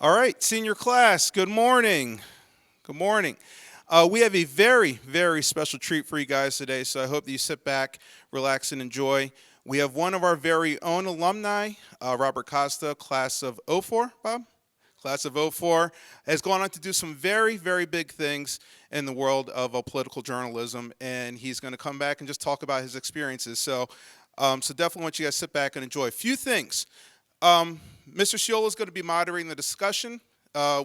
All right, senior class, good morning. Good morning. We have a very, very special treat for you guys today, so I hope that you sit back, relax, and enjoy. We have one of our very own alumni, Robert Costa, class of '04, Bob? Class of '04, has gone on to do some very, very big things in the world of political journalism, and he's going to come back and just talk about his experiences. So definitely want you guys to sit back and enjoy. A few things. Mr. Sciola is going to be moderating the discussion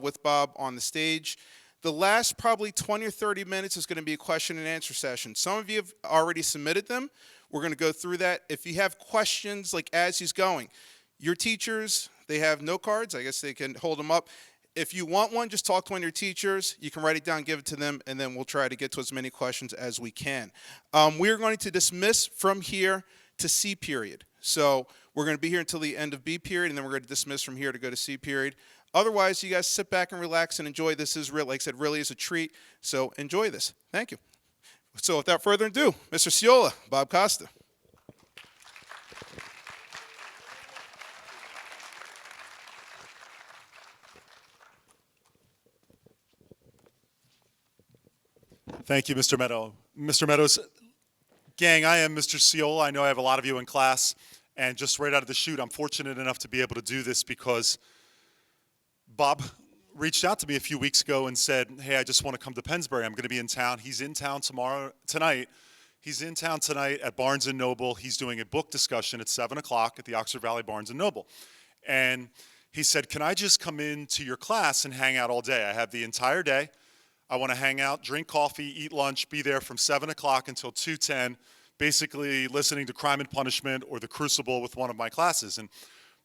with Bob on the stage. The last probably 20 or 30 minutes is going to be a question and answer session. Some of you have already submitted them. We're going to go through that. If you have questions, like as he's going, your teachers, they have note cards. I guess they can hold them up. If you want one, just talk to one of your teachers. You can write it down, give it to them, and then we'll try to get to as many questions as we can. We are going to dismiss from here to C period. So we're going to be here until the end of B period, and then we're going to dismiss from here to go to C period. Otherwise, you guys sit back and relax and enjoy. This is, like I said, really is a treat. So enjoy this. Thank you. So without further ado, Mr. Sciola, Bob Costa. Thank you, Mr. Meadows. Gang, I am Mr. Sciola. I know I have a lot of you in class. And just right out of the chute, I'm fortunate enough to be able to do this because Bob reached out to me a few weeks ago and said, hey, I just want to come to Pennsbury. I'm going to be in town. He's in town tonight. He's in town tonight at Barnes & Noble. He's doing a book discussion at 7 o'clock at the Oxford Valley Barnes & Noble. And he said, can I just come into your class and hang out all day? I have the entire day. I want to hang out, drink coffee, eat lunch, be there from 7 o'clock until 2:10, basically listening to Crime and Punishment or The Crucible with one of my classes. And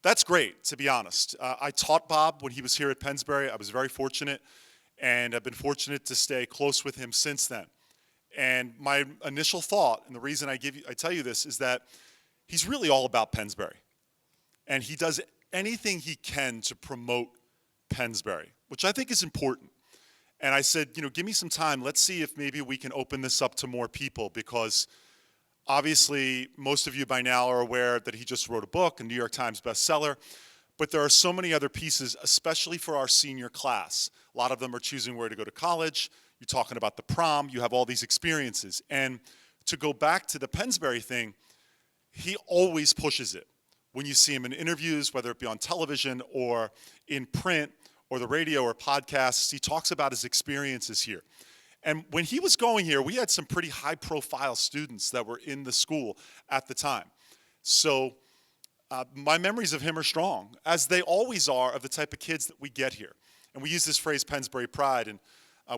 that's great, to be honest. I taught Bob when he was here at Pennsbury. I was very fortunate, and I've been fortunate to stay close with him since then. And my initial thought, and the reason I tell you this, is that he's really all about Pennsbury. And he does anything he can to promote Pennsbury, which I think is important. And I said, give me some time. Let's see if maybe we can open this up to more people, because obviously, most of you by now are aware that he just wrote a book, a New York Times bestseller, but there are so many other pieces, especially for our senior class. A lot of them are choosing where to go to college. You're talking about the prom. You have all these experiences. And to go back to the Pennsbury thing, he always pushes it. When you see him in interviews, whether it be on television or in print or the radio or podcasts, he talks about his experiences here. And when he was going here, we had some pretty high-profile students that were in the school at the time. So my memories of him are strong, as they always are of the type of kids that we get here. And we use this phrase, Pennsbury Pride, and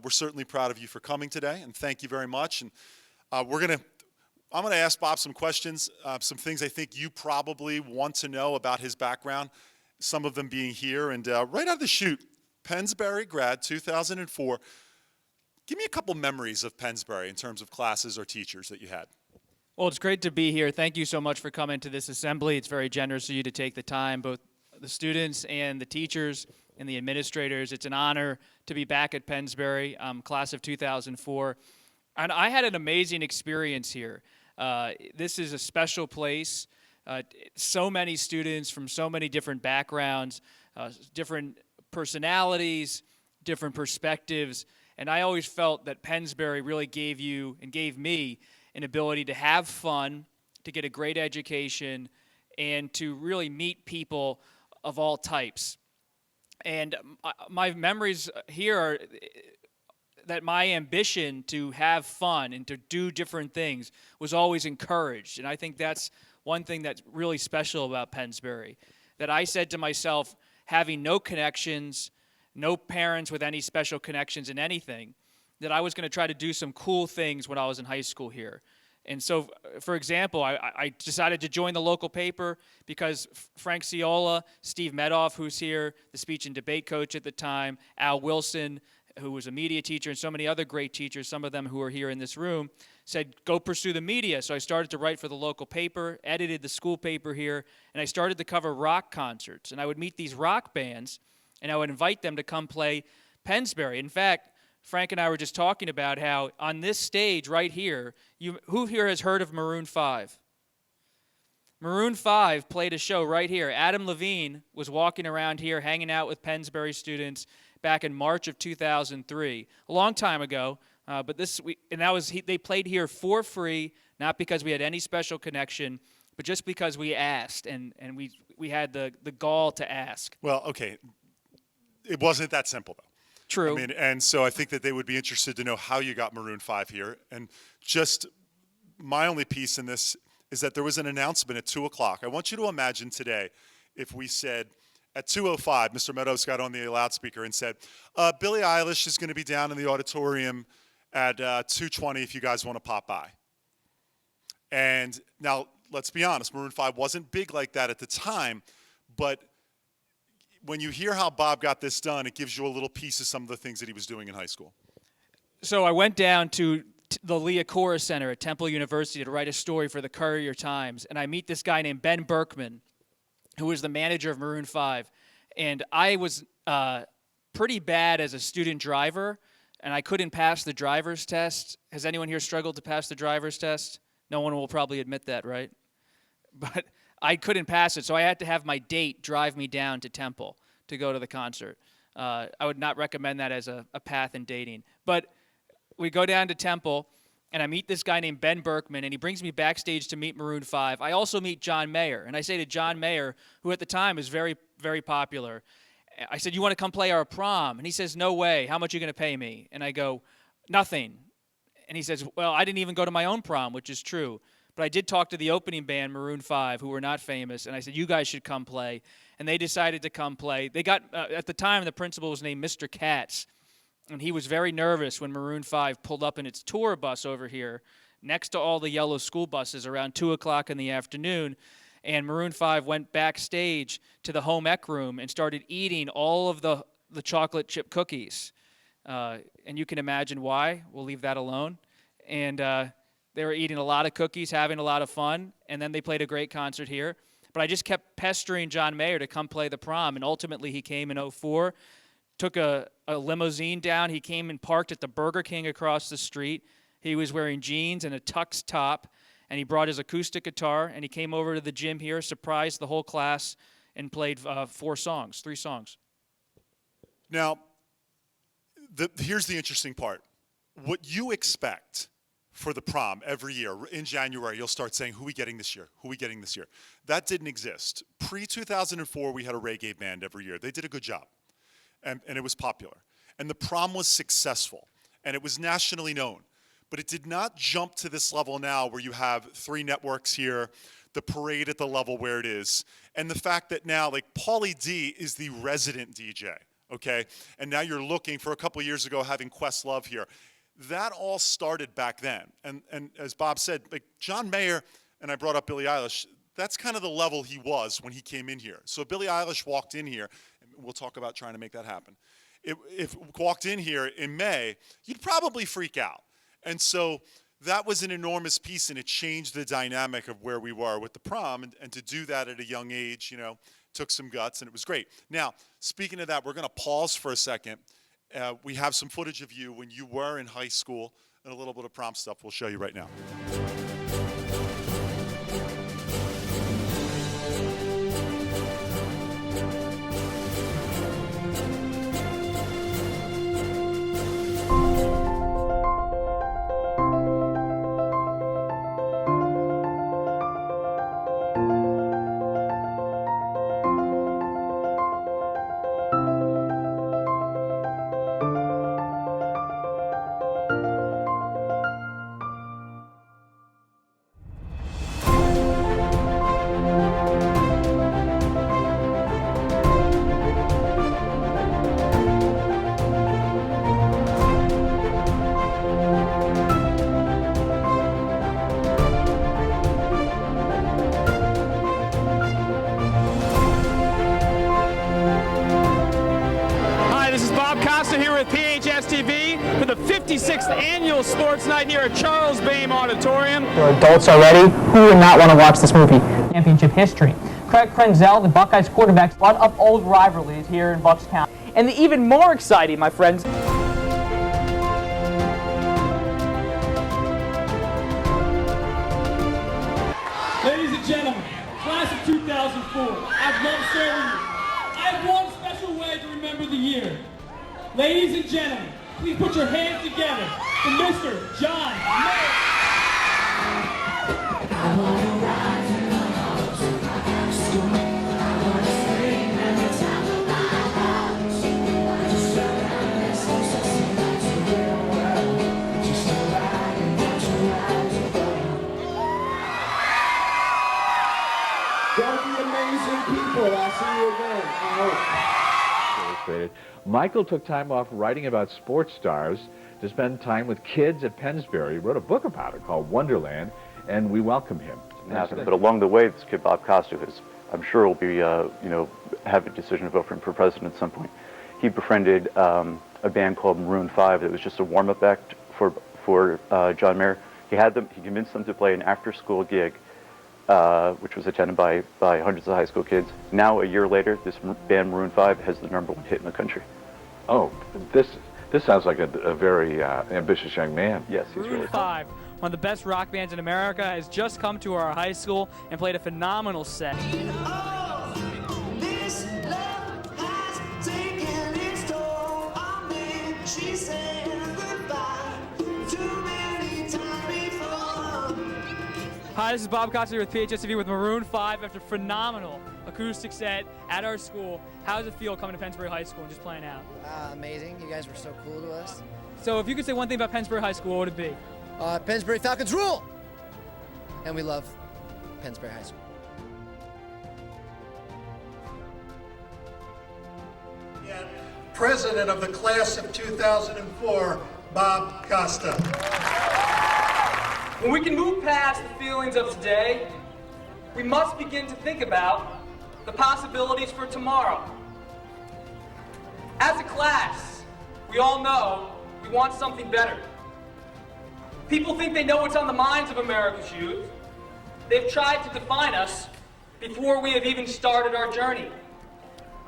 we're certainly proud of you for coming today, and thank you very much. And I'm going to ask Bob some questions, some things I think you probably want to know about his background, some of them being here. And right out of the chute, Pennsbury grad, 2004. Give me a couple memories of Pennsbury in terms of classes or teachers that you had. Well, it's great to be here. Thank you so much for coming to this assembly. It's very generous of you to take the time, both the students and the teachers and the administrators. It's an honor to be back at Pennsbury, class of 2004. And I had an amazing experience here. This is a special place. So many students from so many different backgrounds, different personalities, different perspectives. And I always felt that Pennsbury really gave you and gave me an ability to have fun, to get a great education, and to really meet people of all types. And my memories here are that my ambition to have fun and to do different things was always encouraged. And I think that's one thing that's really special about Pennsbury, that I said to myself, having no connections, no parents with any special connections in anything, that I was going to try to do some cool things when I was in high school here. And so, for example, I decided to join the local paper because Frank Sciola, Steve Medoff, who's here, the speech and debate coach at the time, Al Wilson, who was a media teacher, and so many other great teachers, some of them who are here in this room, said, go pursue the media. So I started to write for the local paper, edited the school paper here, and I started to cover rock concerts. And I would meet these rock bands, and I would invite them to come play Pennsbury. In fact, Frank and I were just talking about how on this stage right here, who here has heard of Maroon 5? Maroon 5 played a show right here. Adam Levine was walking around here hanging out with Pennsbury students back in March of 2003, a long time ago. They played here for free, not because we had any special connection, but just because we asked, and we had the gall to ask. Well, okay, it wasn't that simple though. True. I mean, and so I think that they would be interested to know how you got Maroon 5 here. And just my only piece in this is that there was an announcement at 2 o'clock. I want you to imagine today if we said at 2:05, Mr. Meadows got on the loudspeaker and said, Billie Eilish is going to be down in the auditorium at 2:20 if you guys want to pop by. And now, let's be honest, Maroon 5 wasn't big like that at the time, but when you hear how Bob got this done, it gives you a little piece of some of the things that he was doing in high school. So I went down to the Leah Cora Center at Temple University to write a story for the Courier-Times, and I meet this guy named Ben Berkman, who was the manager of Maroon 5. And I was pretty bad as a student driver, and I couldn't pass the driver's test. Has anyone here struggled to pass the driver's test? No one will probably admit that, right? But I couldn't pass it, so I had to have my date drive me down to Temple to go to the concert. I would not recommend that as a path in dating. But we go down to Temple, and I meet this guy named Ben Berkman, and he brings me backstage to meet Maroon 5. I also meet John Mayer, and I say to John Mayer, who at the time was very, very popular, I said, "You want to come play our prom?" And he says, "No way. How much are you going to pay me?" And I go, "Nothing." And he says, "Well, I didn't even go to my own prom," which is true. But I did talk to the opening band, Maroon 5, who were not famous, and I said, "You guys should come play." And they decided to come play. They got, at the time, the principal was named Mr. Katz. And he was very nervous when Maroon 5 pulled up in its tour bus over here next to all the yellow school buses around 2 o'clock in the afternoon. And Maroon 5 went backstage to the home ec room and started eating all of the chocolate chip cookies. And you can imagine why. We'll leave that alone. And they were eating a lot of cookies, having a lot of fun. And then they played a great concert here. But I just kept pestering John Mayer to come play the prom. And ultimately he came in 2004. Took a limousine down. He came and parked at the Burger King across the street. He was wearing jeans and a tux top, and he brought his acoustic guitar, and he came over to the gym here, surprised the whole class, and played 3 songs. Now, here's the interesting part. What you expect for the prom every year, in January, you'll start saying, who are we getting this year? Who are we getting this year? That didn't exist. Pre-2004, we had a reggae band every year. They did a good job. And it was popular. And the prom was successful. And it was nationally known. But it did not jump to this level now where you have 3 networks here, the parade at the level where it is, and the fact that now, like, Pauly D is the resident DJ, okay? And now you're looking, for a couple of years ago, having Questlove here. That all started back then. And as Bob said, like, John Mayer, and I brought up Billie Eilish, that's kind of the level he was when he came in here. So Billie Eilish walked in here. We'll talk about trying to make that happen. If walked in here in May, you'd probably freak out. And so that was an enormous piece, and it changed the dynamic of where we were with the prom. And to do that at a young age, you know, took some guts, and it was great. Now, speaking of that, we're going to pause for a second. We have some footage of you when you were in high school and a little bit of prom stuff we'll show you right now. Costa here with PHS TV for the 56th annual sports night here at Charles Boehm Auditorium. For adults already, who would not want to watch this movie? Championship history. Craig Krenzel, the Buckeyes quarterback, one of old rivalries here in Bucks County. And the even more exciting, my friends, Ladies and gentlemen, 2004. I've loved serving you. I have one special way to remember the year. Ladies and gentlemen, please put your hands together for Mr. John Mayer. Don't be amazing people. I'll see you again, I hope. Illustrated. Michael took time off writing about sports stars to spend time with kids at Pennsbury. He wrote a book about it called Wonderland, and we welcome him. But along the way, this kid Bob Costa, who's I'm sure will be, have a decision to vote for him for president at some point. He befriended a band called Maroon 5 that was just a warm-up act for John Mayer. He convinced them to play an after-school gig, which was attended by hundreds of high school kids. Now, a year later, this band Maroon 5 has the #1 hit in the country. Oh, this sounds like a very ambitious young man. Yes, he's Maroon really 5, one of the best rock bands in America, has just come to our high school and played a phenomenal set. Hi, this is Bob Costa with PHS with Maroon 5 after a phenomenal acoustic set at our school. How does it feel coming to Pennsbury High School and just playing out? Amazing. You guys were so cool to us. So if you could say one thing about Pennsbury High School, what would it be? Pennsbury Falcons rule! And we love Pennsbury High School. President of the class of 2004, Bob Costa. When we can move past the feelings of today, we must begin to think about the possibilities for tomorrow. As a class, we all know we want something better. People think they know what's on the minds of America's youth. They've tried to define us before we have even started our journey.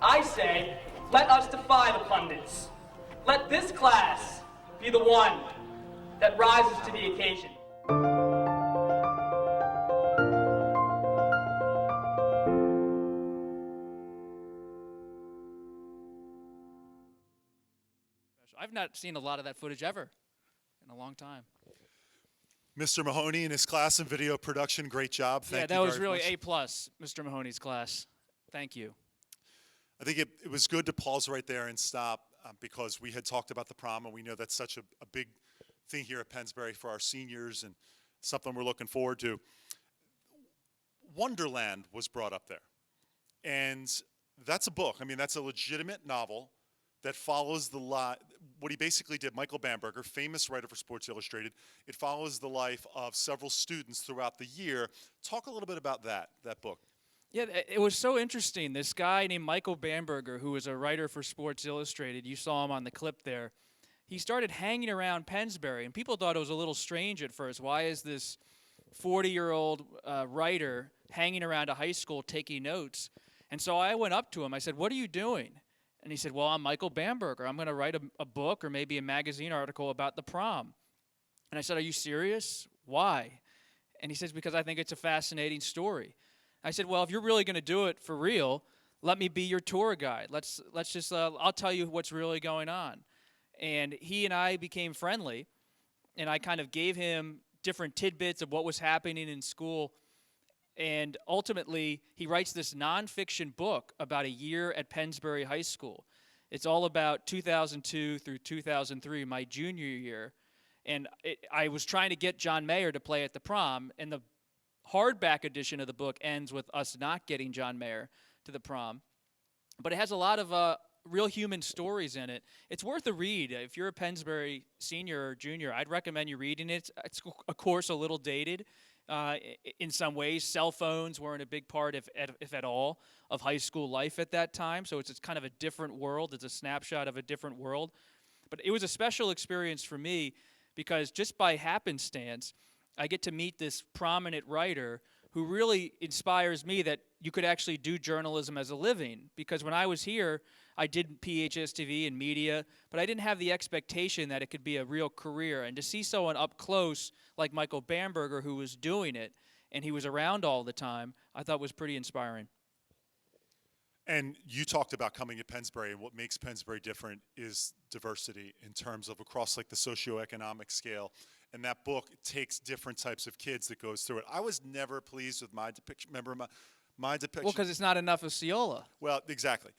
I say, let us defy the pundits. Let this class be the one that rises to the occasion. I've not seen a lot of that footage ever in a long time. Mr. Mahoney and his class in video production, great job. Thank you. Yeah, that was very really much. A+, Mr. Mahoney's class. Thank you. I think it was good to pause right there and stop because we had talked about the prom, and we know that's such a big thing here at Pennsbury for our seniors and something we're looking forward to. Wonderland was brought up there, and that's a book. I mean, that's a legitimate novel that follows the what he basically did. Michael Bamberger, famous writer for Sports Illustrated, it follows the life of several students throughout the year. Talk a little bit about that book. Yeah, it was so interesting. This guy named Michael Bamberger, who was a writer for Sports Illustrated, you saw him on the clip there, he started hanging around Pennsbury, and people thought it was a little strange at first. Why is this 40-year-old writer hanging around a high school taking notes? And so I went up to him. I said, "What are you doing?" And he said, "Well, I'm Michael Bamberger. I'm going to write a book or maybe a magazine article about the prom." And I said, "Are you serious? Why?" And he says, "Because I think it's a fascinating story." I said, "Well, if you're really going to do it for real, let me be your tour guide. Let's just I'll tell you what's really going on." And he and I became friendly, and I kind of gave him different tidbits of what was happening in school. And ultimately, he writes this nonfiction book about a year at Pennsbury High School. It's all about 2002 through 2003, my junior year. And I was trying to get John Mayer to play at the prom, and the hardback edition of the book ends with us not getting John Mayer to the prom. But it has a lot of real human stories in it. It's worth a read. If you're a Pennsbury senior or junior, I'd recommend you reading it. It's, of course, a little dated. In some ways, cell phones weren't a big part, if at all, of high school life at that time. So it's kind of a different world. It's a snapshot of a different world. But it was a special experience for me because just by happenstance, I get to meet this prominent writer who really inspires me that you could actually do journalism as a living. Because when I was here, I did PHS TV and media, but I didn't have the expectation that it could be a real career. And to see someone up close like Michael Bamberger who was doing it, and he was around all the time, I thought was pretty inspiring. And you talked about coming to Pennsbury, and what makes Pennsbury different is diversity in terms of across like the socioeconomic scale. And that book takes different types of kids that goes through it. I was never pleased with my depiction. Remember my depiction? Well, because it's not enough of Ciola. Well, exactly.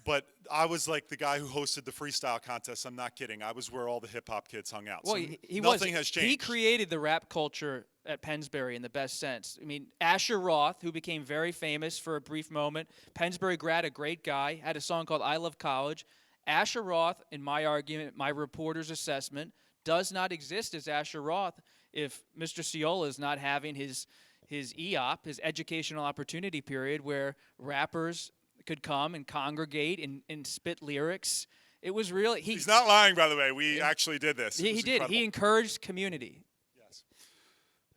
But I was like the guy who hosted the freestyle contest. I'm not kidding. I was where all the hip hop kids hung out. Well, So he nothing has changed. He created the rap culture at Pennsbury in the best sense. I mean, Asher Roth, who became very famous for a brief moment, Pennsbury grad, a great guy, had a song called "I Love College." Asher Roth, in my argument, my reporter's assessment, does not exist as Asher Roth if Mr. Ciola is not having his EOP, his educational opportunity period, where rappers could come and congregate and spit lyrics. It was really he's not lying, by the way. We actually did this. He did. He encouraged community. Yes,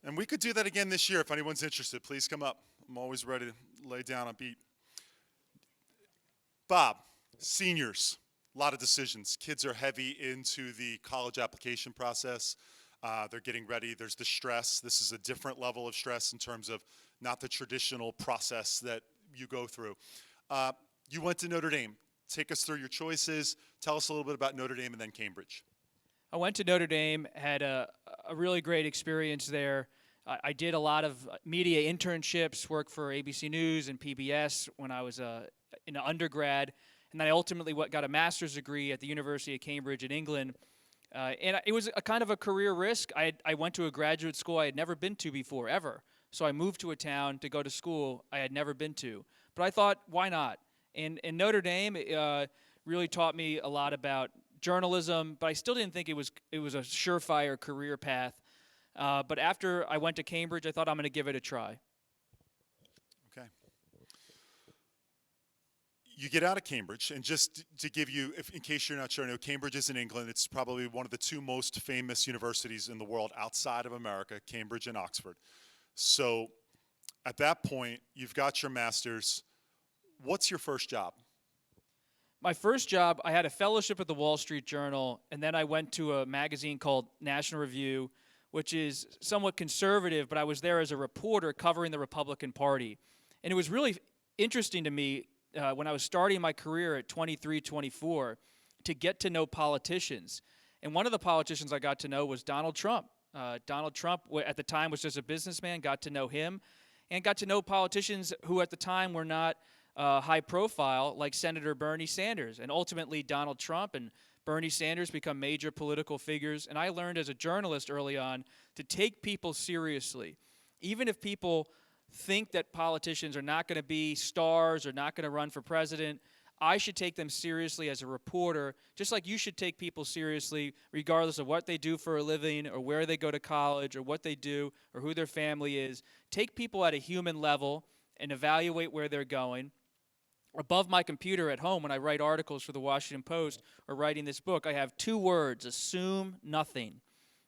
and we could do that again this year if anyone's interested. Please come up. I'm always ready to lay down a beat. Bob, seniors, a lot of decisions. Kids are heavy into the college application process. They're getting ready. There's the stress. This is a different level of stress in terms of not the traditional process that you go through. You went to Notre Dame. Take us through your choices. Tell us a little bit about Notre Dame and then Cambridge. I went to Notre Dame, had a really great experience there. I did a lot of media internships, worked for ABC News and PBS when I was in undergrad, and then I ultimately got a master's degree at the University of Cambridge in England. And it was a kind of a career risk. I went to a graduate school I had never been to before, ever. So I moved to a town to go to school I had never been to. But I thought, why not? And Notre Dame really taught me a lot about journalism, but I still didn't think it was a surefire career path. But after I went to Cambridge, I thought I'm going to give it a try. Okay. You get out of Cambridge, and just to give you, in case you're not sure, I know Cambridge is in England. It's probably one of the two most famous universities in the world outside of America, Cambridge and Oxford. So at that point, you've got your master's. What's your first job? My first job, I had a fellowship at the Wall Street Journal, and then I went to a magazine called National Review, which is somewhat conservative, but I was there as a reporter covering the Republican Party. And it was really interesting to me when I was starting my career at 23, 24, to get to know politicians. And one of the politicians I got to know was Donald Trump. Donald Trump, at the time, was just a businessman, got to know him, and got to know politicians who at the time were not high profile, like Senator Bernie Sanders. And ultimately, Donald Trump and Bernie Sanders become major political figures. And I learned as a journalist early on to take people seriously. Even if people think that politicians are not going to be stars or not going to run for president, I should take them seriously as a reporter, just like you should take people seriously regardless of what they do for a living or where they go to college or what they do or who their family is. Take people at a human level and evaluate where they're going. Above my computer at home, when I write articles for the Washington Post or writing this book, I have 2 words: assume nothing.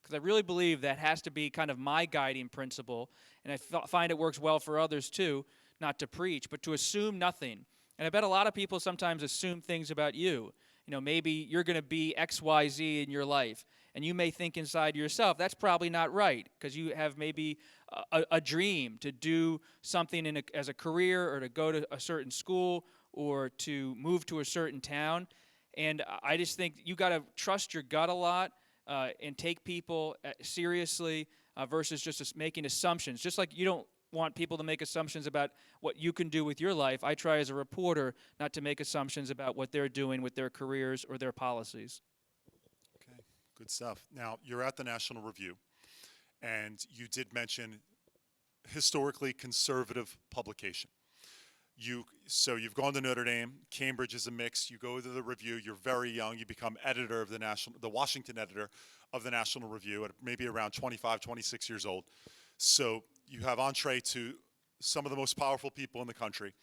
Because I really believe that has to be kind of my guiding principle, and I find it works well for others too, not to preach, but to assume nothing. And I bet a lot of people sometimes assume things about you. You know, maybe you're going to be X, Y, Z in your life, and you may think inside yourself, that's probably not right, because you have maybe a dream to do something as a career or to go to a certain school or to move to a certain town. And I just think you got to trust your gut a lot and take people seriously versus just making assumptions. Just like you don't want people to make assumptions about what you can do with your life, I try as a reporter not to make assumptions about what they're doing with their careers or their policies. Okay, good stuff. Now, you're at the National Review, and you did mention historically conservative publication. So you've gone to Notre Dame. Cambridge is a mix. You go to the Review. You're very young. You become editor of the Washington editor of the National Review at maybe around 25, 26 years old. So you have entree to some of the most powerful people in the country.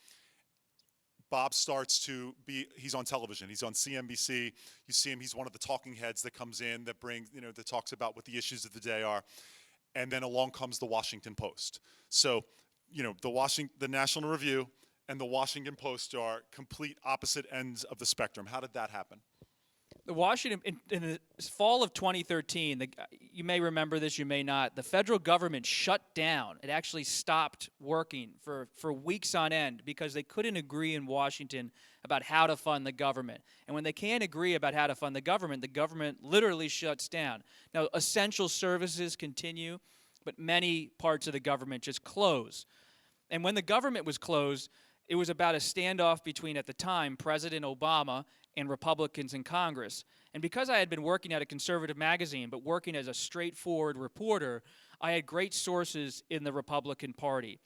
Bob starts to he's on television. He's on CNBC. You see him. He's one of the talking heads that comes in that that talks about what the issues of the day are. And then along comes the Washington Post. So, the National Review and the Washington Post are complete opposite ends of the spectrum. How did that happen? The Washington, in the fall of 2013, you may remember this, you may not, the federal government shut down. It actually stopped working for weeks on end because they couldn't agree in Washington about how to fund the government. And when they can't agree about how to fund the government literally shuts down. Now, essential services continue, but many parts of the government just close. And when the government was closed, it was about a standoff between, at the time, President Obama and Republicans in Congress. And because I had been working at a conservative magazine, but working as a straightforward reporter, I had great sources in the Republican Party.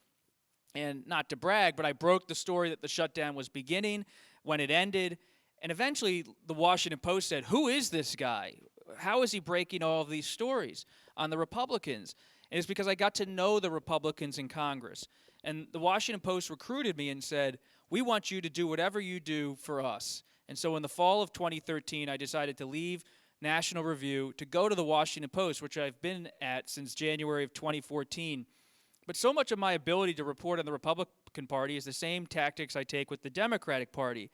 And not to brag, but I broke the story that the shutdown was beginning, when it ended, and eventually the Washington Post said, who is this guy? How is he breaking all of these stories on the Republicans? And it's because I got to know the Republicans in Congress. And the Washington Post recruited me and said, we want you to do whatever you do for us. And so in the fall of 2013, I decided to leave National Review to go to the Washington Post, which I've been at since January of 2014. But so much of my ability to report on the Republican Party is the same tactics I take with the Democratic Party,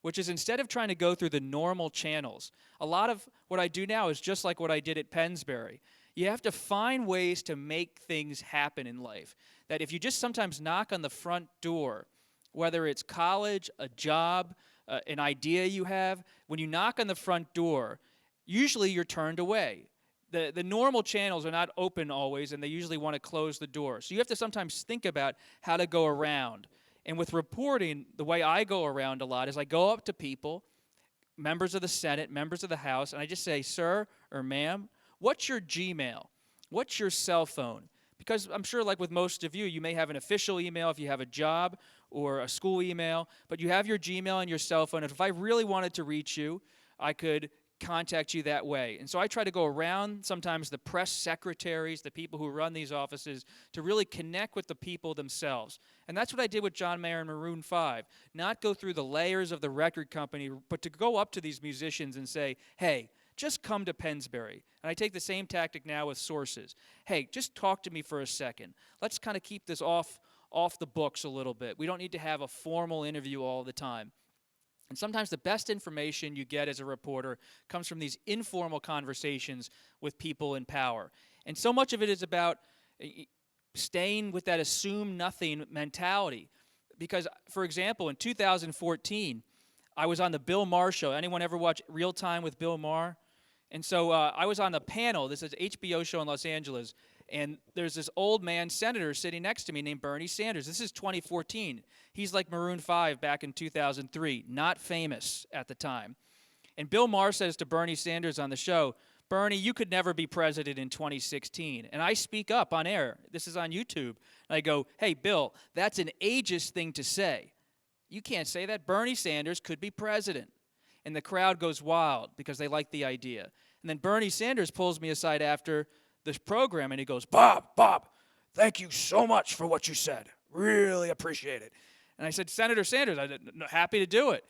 which is instead of trying to go through the normal channels, a lot of what I do now is just like what I did at Pennsbury. You have to find ways to make things happen in life. That if you just sometimes knock on the front door, whether it's college, a job, an idea you have, when you knock on the front door, usually you're turned away. The normal channels are not open always, and they usually want to close the door. So you have to sometimes think about how to go around. And with reporting, the way I go around a lot is I go up to people, members of the Senate, members of the House, and I just say, sir or ma'am, what's your Gmail? What's your cell phone? Because I'm sure, like with most of you, you may have an official email if you have a job or a school email, but you have your Gmail and your cell phone. And if I really wanted to reach you, I could contact you that way. And so I try to go around sometimes the press secretaries, the people who run these offices, to really connect with the people themselves. And that's what I did with John Mayer and Maroon 5. Not go through the layers of the record company, but to go up to these musicians and say, hey, just come to Pennsbury. And I take the same tactic now with sources. Hey, just talk to me for a second. Let's kind of keep this off the books a little bit. We don't need to have a formal interview all the time. And sometimes the best information you get as a reporter comes from these informal conversations with people in power. And so much of it is about staying with that assume nothing mentality. Because, for example, in 2014, I was on the Bill Maher show. Anyone ever watch Real Time with Bill Maher? And so I was on the panel. This is an HBO show in Los Angeles. And there's this old man senator sitting next to me named Bernie Sanders. This is 2014. He's like Maroon 5 back in 2003, not famous at the time. And Bill Maher says to Bernie Sanders on the show, Bernie, you could never be president in 2016. And I speak up on air. This is on YouTube. And I go, hey, Bill, that's an ageist thing to say. You can't say that. Bernie Sanders could be president. And the crowd goes wild because they like the idea. And then Bernie Sanders pulls me aside after this program, and he goes, Bob, thank you so much for what you said. Really appreciate it. And I said, Senator Sanders, I'm happy to do it.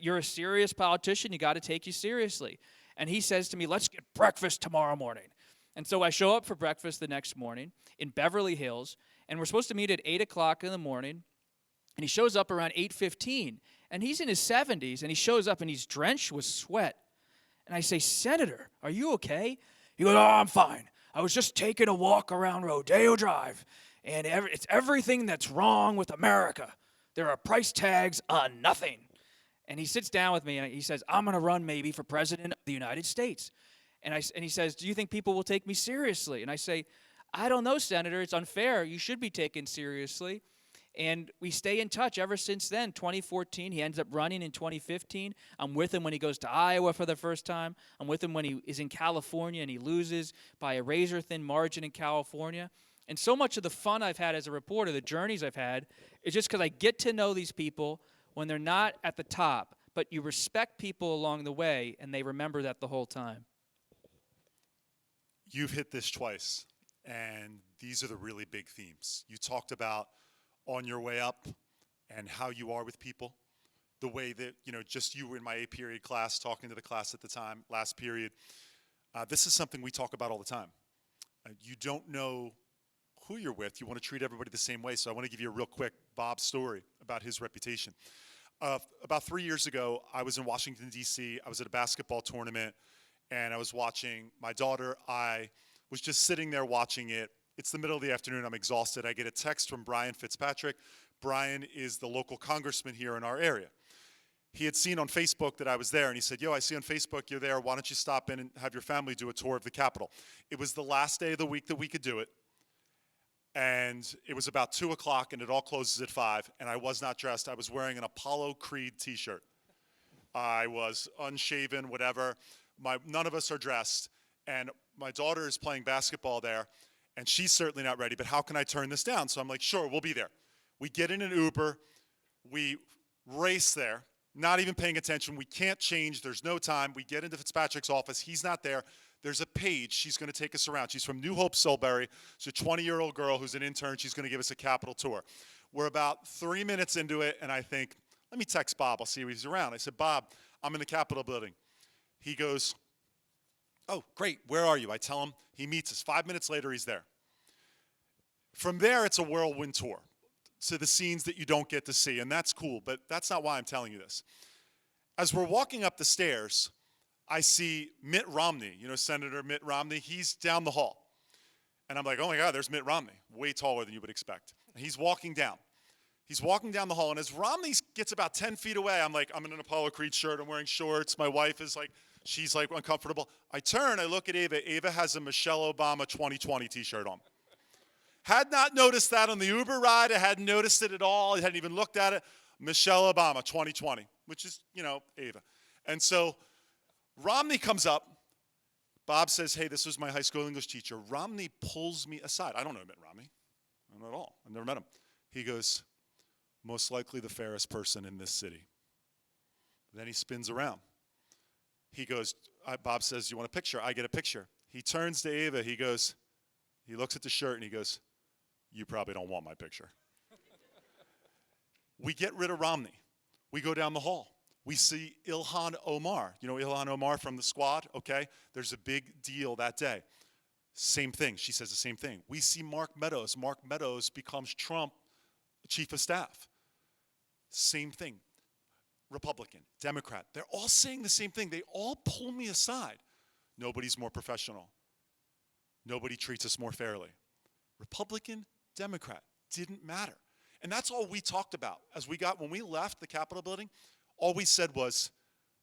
You're a serious politician. You got to take you seriously. And he says to me, let's get breakfast tomorrow morning. And so I show up for breakfast the next morning in Beverly Hills, and we're supposed to meet at 8 o'clock in the morning. And he shows up around 8:15, and he's in his 70s, and he shows up, and he's drenched with sweat. And I say, Senator, are you okay? He goes, oh, I'm fine. I was just taking a walk around Rodeo Drive, and it's everything that's wrong with America. There are price tags on nothing. And he sits down with me, and he says, I'm going to run maybe for president of the United States. And he says, do you think people will take me seriously? And I say, I don't know, Senator. It's unfair. You should be taken seriously. And we stay in touch ever since then. 2014, he ends up running in 2015. I'm with him when he goes to Iowa for the first time. I'm with him when he is in California and he loses by a razor-thin margin in California. And so much of the fun I've had as a reporter, the journeys I've had, is just because I get to know these people when they're not at the top, but you respect people along the way, and they remember that the whole time. You've hit this twice, and these are the really big themes. You talked about on your way up and how you are with people, the way that, just you were in my A period class, talking to the class at the time, last period. This is something we talk about all the time. You don't know who you're with. You want to treat everybody the same way. So I want to give you a real quick Bob story about his reputation. About 3 years ago, I was in Washington, D.C. I was at a basketball tournament, and I was watching my daughter. I was just sitting there watching it. It's the middle of the afternoon. I'm exhausted. I get a text from Brian Fitzpatrick. Brian is the local congressman here in our area. He had seen on Facebook that I was there, and he said, yo, I see on Facebook you're there. Why don't you stop in and have your family do a tour of the Capitol? It was the last day of the week that we could do it, and it was about 2 o'clock, and it all closes at 5, and I was not dressed. I was wearing an Apollo Creed t-shirt. I was unshaven, whatever. None of us are dressed, and my daughter is playing basketball there, and she's certainly not ready, but how can I turn this down? So I'm like, sure, we'll be there. We get in an Uber. We race there. Not even paying attention. We can't change. There's no time. We get into Fitzpatrick's office. He's not there. There's a page. She's going to take us around. She's from New Hope, Silbury. She's a 20-year-old girl who's an intern. She's going to give us a Capitol tour. We're about 3 minutes into it, and I think, let me text Bob. I'll see if he's around. I said, Bob, I'm in the Capitol building. He goes, oh, great. Where are you? I tell him. He meets us. 5 minutes later, he's there. From there, it's a whirlwind tour to the scenes that you don't get to see, and that's cool, but that's not why I'm telling you this. As we're walking up the stairs, I see Mitt Romney, Senator Mitt Romney. He's down the hall. And I'm like, oh my God, there's Mitt Romney, way taller than you would expect. And he's walking down. He's walking down the hall, and as Romney gets about 10 feet away, I'm like, I'm in an Apollo Creed shirt, I'm wearing shorts, my wife is like, she's like uncomfortable. I turn, I look at Ava. Ava has a Michelle Obama 2020 t-shirt on. Had not noticed that on the Uber ride. I hadn't noticed it at all. I hadn't even looked at it. Michelle Obama, 2020, which is, Ava. And so Romney comes up. Bob says, hey, this was my high school English teacher. Romney pulls me aside. I don't know Mitt Romney. I don't know at all. I've never met him. He goes, most likely the fairest person in this city. Then he spins around. He goes, Bob says, you want a picture? I get a picture. He turns to Ava. He looks at the shirt and he goes, you probably don't want my picture. We get rid of Romney. We go down the hall. We see Ilhan Omar. You know Ilhan Omar from the Squad? Okay. There's a big deal that day. Same thing. She says the same thing. We see Mark Meadows. Mark Meadows becomes Trump chief of staff. Same thing. Republican, Democrat. They're all saying the same thing. They all pull me aside. Nobody's more professional. Nobody treats us more fairly. Republican, Democrat, didn't matter. And that's all we talked about. When we left the Capitol building, all we said was,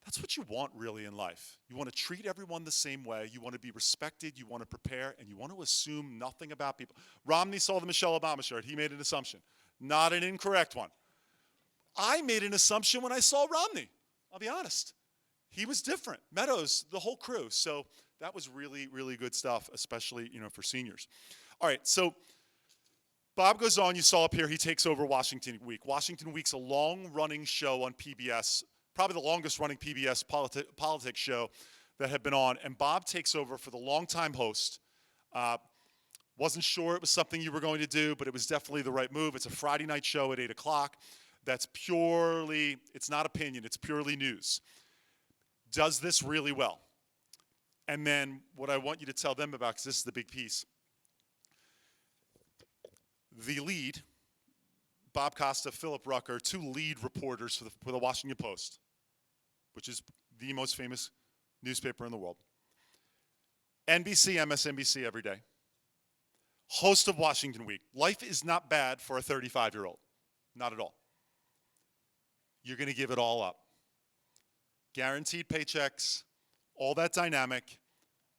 that's what you want really in life. You want to treat everyone the same way. You want to be respected. You want to prepare. And you want to assume nothing about people. Romney saw the Michelle Obama shirt. He made an assumption. Not an incorrect one. I made an assumption when I saw Romney. I'll be honest. He was different. Meadows, the whole crew. So that was really, really good stuff, especially, for seniors. All right, so Bob goes on. You saw up here, he takes over Washington Week. Washington Week's a long-running show on PBS, probably the longest-running PBS politics show that had been on. And Bob takes over for the longtime host. Wasn't sure it was something you were going to do, but it was definitely the right move. It's a Friday night show at 8 o'clock. That's purely, it's not opinion, it's purely news. Does this really well. And then what I want you to tell them about, because this is the big piece. The lead, Bob Costa, Philip Rucker, two lead reporters for the Washington Post, which is the most famous newspaper in the world. NBC, MSNBC every day. Host of Washington Week. Life is not bad for a 35-year-old. Not at all. You're going to give it all up. Guaranteed paychecks, all that dynamic.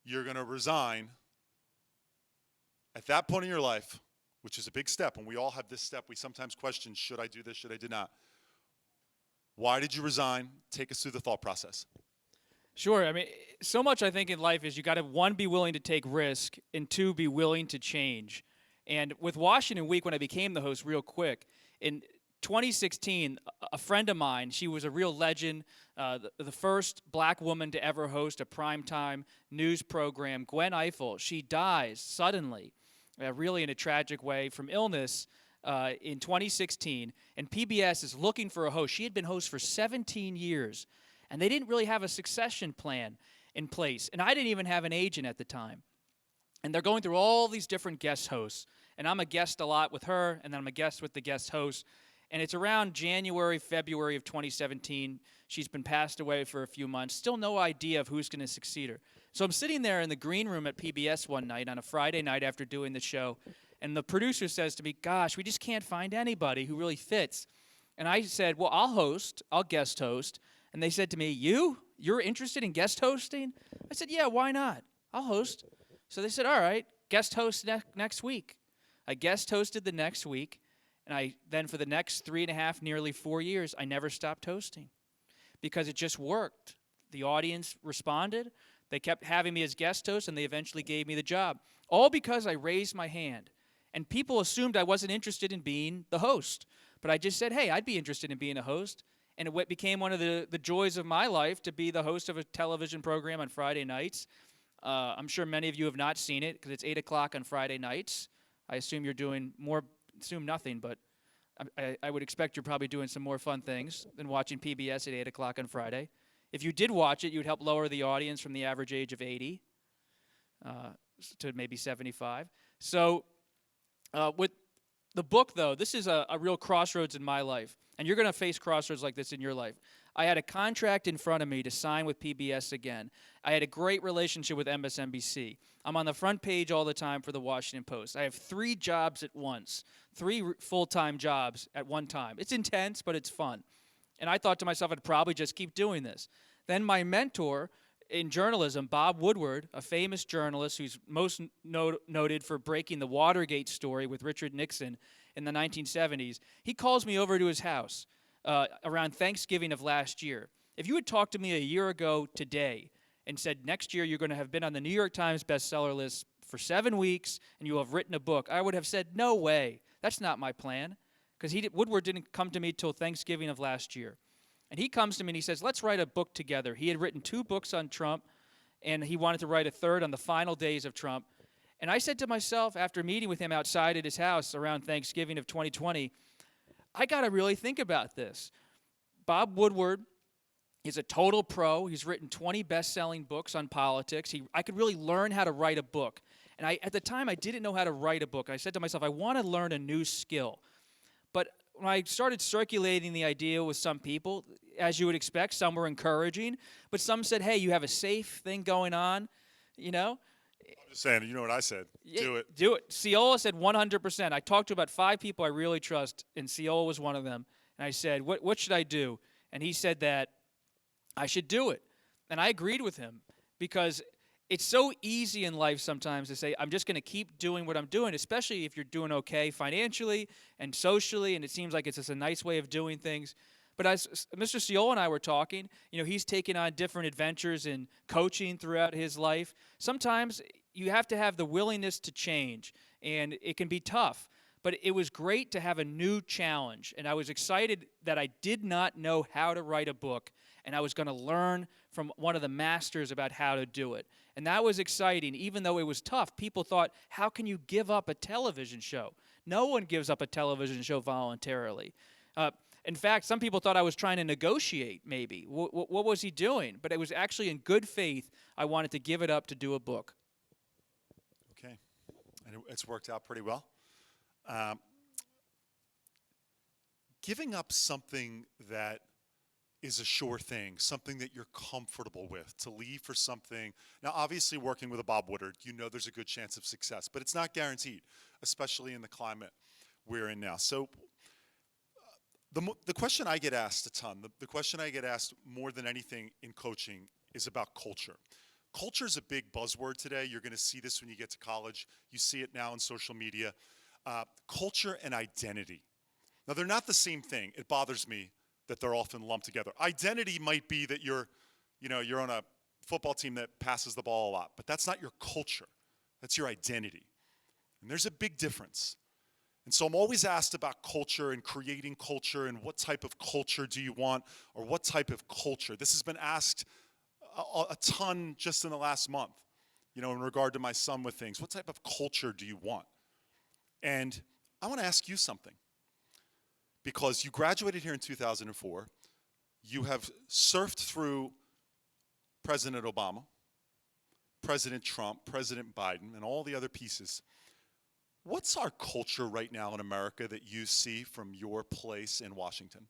You're going to resign at that point in your life, which is a big step, and we all have this step. We sometimes question, should I do this, should I do not? Why did you resign? Take us through the thought process. Sure. I mean, so much I think in life is you got to, one, be willing to take risk, and two, be willing to change. And with Washington Week, when I became the host real quick, in 2016, a friend of mine, she was a real legend, the first black woman to ever host a primetime news program, Gwen Ifill, she dies suddenly, really in a tragic way, from illness in 2016. And PBS is looking for a host. She had been host for 17 years, and they didn't really have a succession plan in place. And I didn't even have an agent at the time. And they're going through all these different guest hosts. And I'm a guest a lot with her, and then I'm a guest with the guest host. And it's around January, February of 2017. She's been passed away for a few months. Still no idea of who's going to succeed her. So I'm sitting there in the green room at PBS one night on a Friday night after doing the show, and the producer says to me, "Gosh, we just can't find anybody who really fits." And I said, "Well, I'll guest host." And they said to me, "You're interested in guest hosting?" I said, "Yeah, why not? I'll host." So they said, "All right, guest host next week." I guest hosted the next week, and then for the next 3.5, nearly 4 years, I never stopped hosting because it just worked. The audience responded. They kept having me as guest host, and they eventually gave me the job, all because I raised my hand. And people assumed I wasn't interested in being the host. But I just said, hey, I'd be interested in being a host. And it became one of the joys of my life to be the host of a television program on Friday nights. I'm sure many of you have not seen it because it's 8 o'clock on Friday nights. I assume you're doing more, assume nothing, but I would expect you're probably doing some more fun things than watching PBS at 8 o'clock on Friday. If you did watch it, you'd help lower the audience from the average age of 80 to maybe 75. So with the book, though, this is a real crossroads in my life. And you're going to face crossroads like this in your life. I had a contract in front of me to sign with PBS again. I had a great relationship with MSNBC. I'm on the front page all the time for the Washington Post. I have 3 jobs at once, 3 full-time jobs at one time. It's intense, but it's fun. And I thought to myself, I'd probably just keep doing this. Then my mentor in journalism, Bob Woodward, a famous journalist who's most noted for breaking the Watergate story with Richard Nixon in the 1970s, he calls me over to his house around Thanksgiving of last year. If you had talked to me a year ago today and said next year you're going to have been on the New York Times bestseller list for 7 weeks and you will have written a book, I would have said, no way. That's not my plan. Because Woodward didn't come to me till Thanksgiving of last year. And he comes to me and he says, let's write a book together. He had written 2 books on Trump, and he wanted to write a third on the final days of Trump. And I said to myself, after meeting with him outside at his house around Thanksgiving of 2020, I got to really think about this. Bob Woodward is a total pro. He's written 20 best-selling books on politics. I could really learn how to write a book. And at the time, I didn't know how to write a book. I said to myself, I want to learn a new skill. But when I started circulating the idea with some people, as you would expect, some were encouraging, but some said, hey, you have a safe thing going on, you know? I'm just saying, you know what I said. Do it. Do it. Ciola said 100%. I talked to about 5 people I really trust, and Ciola was one of them. And I said, what should I do? And he said that I should do it. And I agreed with him because it's so easy in life sometimes to say, I'm just going to keep doing what I'm doing, especially if you're doing okay financially and socially, and it seems like it's just a nice way of doing things. But as Mr. Ciola and I were talking, you know, he's taken on different adventures in coaching throughout his life. Sometimes you have to have the willingness to change, and it can be tough. But it was great to have a new challenge, and I was excited that I did not know how to write a book, and I was going to learn from one of the masters about how to do it. And that was exciting, even though it was tough. People thought, how can you give up a television show? No one gives up a television show voluntarily. In fact, some people thought I was trying to negotiate, maybe. What was he doing? But it was actually in good faith I wanted to give it up to do a book. Okay. And it's worked out pretty well. Giving up something that is a sure thing, something that you're comfortable with, to leave for something. Now, obviously, working with a Bob Woodward, you know there's a good chance of success, but it's not guaranteed, especially in the climate we're in now. So the question I get asked a ton, the question I get asked more than anything in coaching is about culture. Culture is a big buzzword today. You're going to see this when you get to college. You see it now in social media. Culture and identity. Now, they're not the same thing. It bothers me that they're often lumped together. Identity might be that you're on a football team that passes the ball a lot, but that's not your culture. That's your identity. And there's a big difference. And so I'm always asked about culture and creating culture and what type of culture do you want, or what type of culture. This has been asked a ton just in the last month, you know, in regard to my son with things. What type of culture do you want? And I want to ask you something. Because you graduated here in 2004, you have surfed through President Obama, President Trump, President Biden, and all the other pieces. What's our culture right now in America that you see from your place in Washington?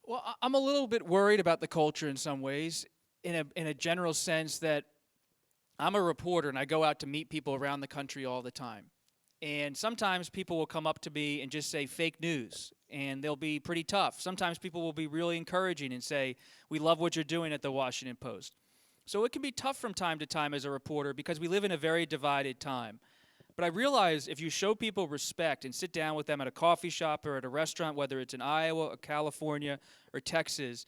Well, I'm a little bit worried about the culture in some ways, in a general sense that I'm a reporter and I go out to meet people around the country all the time. And sometimes people will come up to me and just say fake news, and they'll be pretty tough. Sometimes people will be really encouraging and say, we love what you're doing at the Washington Post. So it can be tough from time to time as a reporter because we live in a very divided time. But I realize if you show people respect and sit down with them at a coffee shop or at a restaurant, whether it's in Iowa or California or Texas,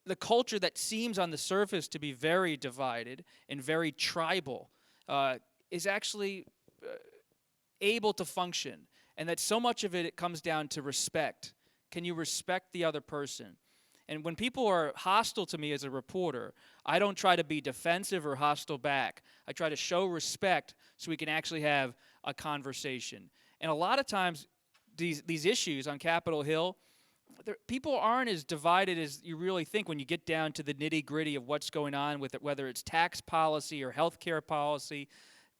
the culture that seems on the surface to be very divided and very tribal is actually able to function, and that so much of it comes down to respect. Can you respect the other person? And when people are hostile to me as a reporter, I don't try to be defensive or hostile back. I try to show respect so we can actually have a conversation. And a lot of times, these issues on Capitol Hill, people aren't as divided as you really think when you get down to the nitty-gritty of what's going on with it, whether it's tax policy or healthcare policy.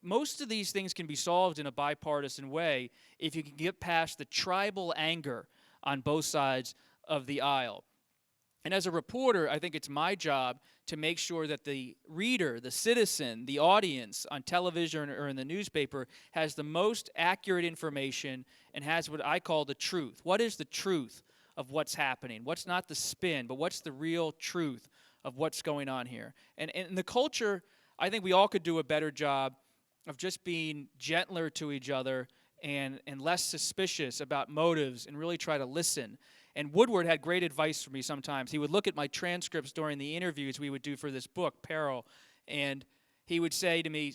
Most of these things can be solved in a bipartisan way if you can get past the tribal anger on both sides of the aisle. And as a reporter, I think it's my job to make sure that the reader, the citizen, the audience on television or in the newspaper has the most accurate information and has what I call the truth. What is the truth of what's happening? What's not the spin, but what's the real truth of what's going on here? And in the culture, I think we all could do a better job of just being gentler to each other and less suspicious about motives and really try to listen. And Woodward had great advice for me sometimes. He would look at my transcripts during the interviews we would do for this book, Peril, and he would say to me,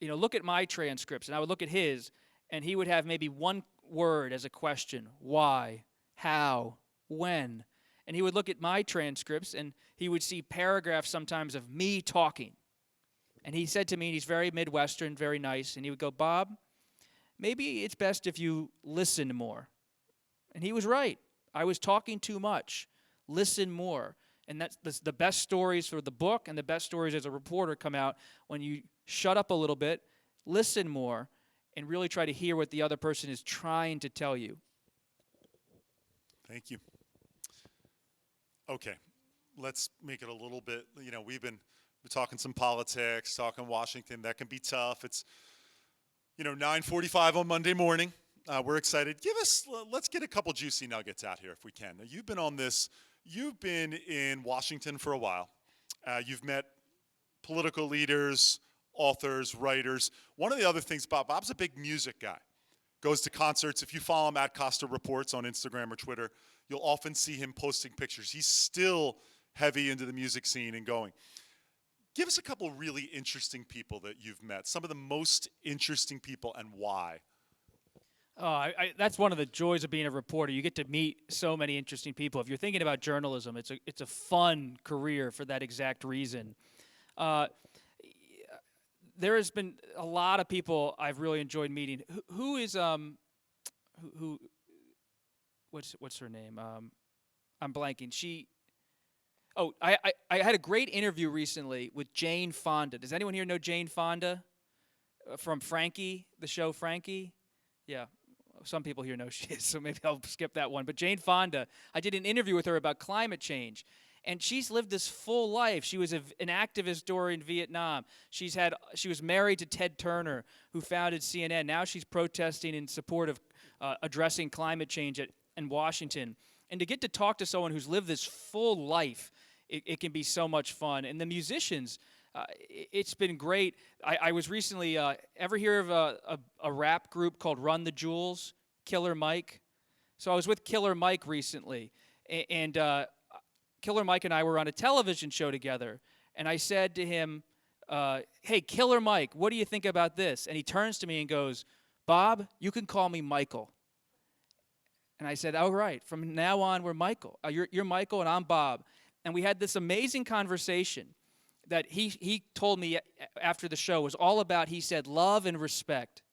look at my transcripts. And I would look at his, and he would have maybe one word as a question: why, how, when? And he would look at my transcripts, and he would see paragraphs sometimes of me talking. And he said to me, and he's very Midwestern, very nice, and he would go, Bob, maybe it's best if you listen more. And he was right. I was talking too much. Listen more. And that's the best stories for the book and the best stories as a reporter come out when you shut up a little bit, listen more, and really try to hear what the other person is trying to tell you. Thank you. Okay, let's make it a little bit, we've been talking some politics, talking Washington. That can be tough. It's, 9:45 on Monday morning. We're excited. Let's get a couple juicy nuggets out here if we can. Now, you've been in Washington for a while. You've met political leaders, authors, writers. One of the other things, Bob's a big music guy. Goes to concerts. If you follow him at Costa Reports on Instagram or Twitter, you'll often see him posting pictures. He's still heavy into the music scene and going. Give us a couple really interesting people that you've met. Some of the most interesting people and why. That's one of the joys of being a reporter. You get to meet so many interesting people. If you're thinking about journalism, it's a fun career for that exact reason. There has been a lot of people I've really enjoyed meeting. What's her name? I'm blanking. I had a great interview recently with Jane Fonda. Does anyone here know Jane Fonda from Frankie, the show Frankie? Yeah, some people here know who she is, so maybe I'll skip that one. But Jane Fonda, I did an interview with her about climate change, and she's lived this full life. She was an activist during Vietnam. She was married to Ted Turner, who founded CNN. Now she's protesting in support of addressing climate change in Washington. And to get to talk to someone who's lived this full life, it can be so much fun. And the musicians, it's been great. I was recently, ever hear of a rap group called Run the Jewels, Killer Mike? So I was with Killer Mike recently, and Killer Mike and I were on a television show together, and I said to him, hey, Killer Mike, what do you think about this? And he turns to me and goes, Bob, you can call me Michael. And I said, all right, from now on, we're Michael. You're Michael, and I'm Bob. And we had this amazing conversation that he told me after the show was all about, he said, love and respect.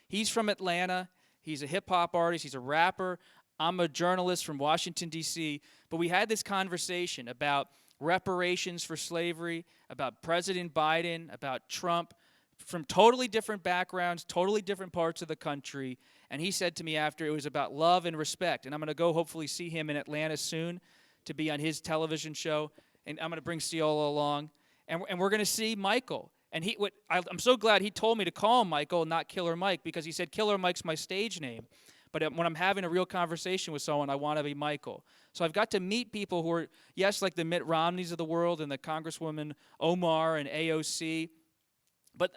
He's from Atlanta. He's a hip-hop artist. He's a rapper. I'm a journalist from Washington, D.C. But we had this conversation about reparations for slavery, about President Biden, about Trump, from totally different backgrounds, totally different parts of the country. And he said to me after, it was about love and respect. And I'm going to go hopefully see him in Atlanta soon to be on his television show. And I'm going to bring Ciola along. And we're going to see Michael. And I'm so glad he told me to call him Michael, not Killer Mike, because he said Killer Mike's my stage name. But when I'm having a real conversation with someone, I want to be Michael. So I've got to meet people who are, yes, like the Mitt Romneys of the world and the Congresswoman Omar and AOC. But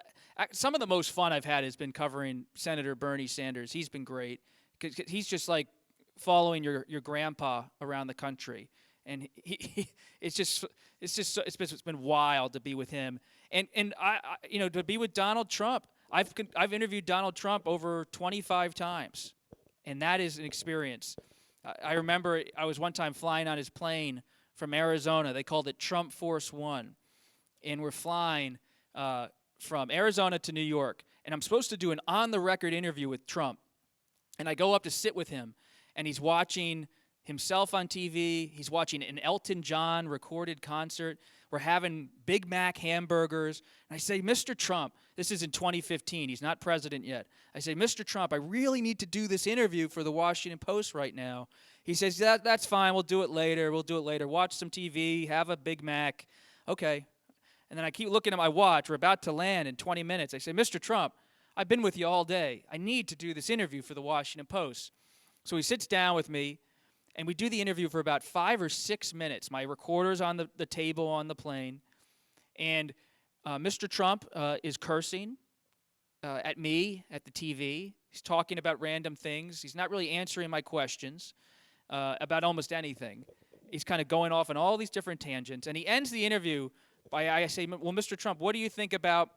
some of the most fun I've had has been covering Senator Bernie Sanders. He's been great. He's just like following your grandpa around the country. And it's been wild to be with him. And I to be with Donald Trump. I've interviewed Donald Trump over 25 times. And that is an experience. I remember I was one time flying on his plane from Arizona. They called it Trump Force One. And we're flying from Arizona to New York. And I'm supposed to do an on-the-record interview with Trump. And I go up to sit with him. And he's watching himself on TV. He's watching an Elton John recorded concert. We're having Big Mac hamburgers. And I say, Mr. Trump, this is in 2015. He's not president yet. I say, Mr. Trump, I really need to do this interview for the Washington Post right now. He says, that's fine. We'll do it later. Watch some TV. Have a Big Mac. Okay. And then I keep looking at my watch. We're about to land in 20 minutes. I say, Mr. Trump, I've been with you all day. I need to do this interview for the Washington Post. So he sits down with me. And we do the interview for about 5 or 6 minutes. My recorder's on the table on the plane. And Mr. Trump is cursing at me, at the TV. He's talking about random things. He's not really answering my questions about almost anything. He's kind of going off on all these different tangents. And he ends the interview by, I say, well, Mr. Trump, what do you think about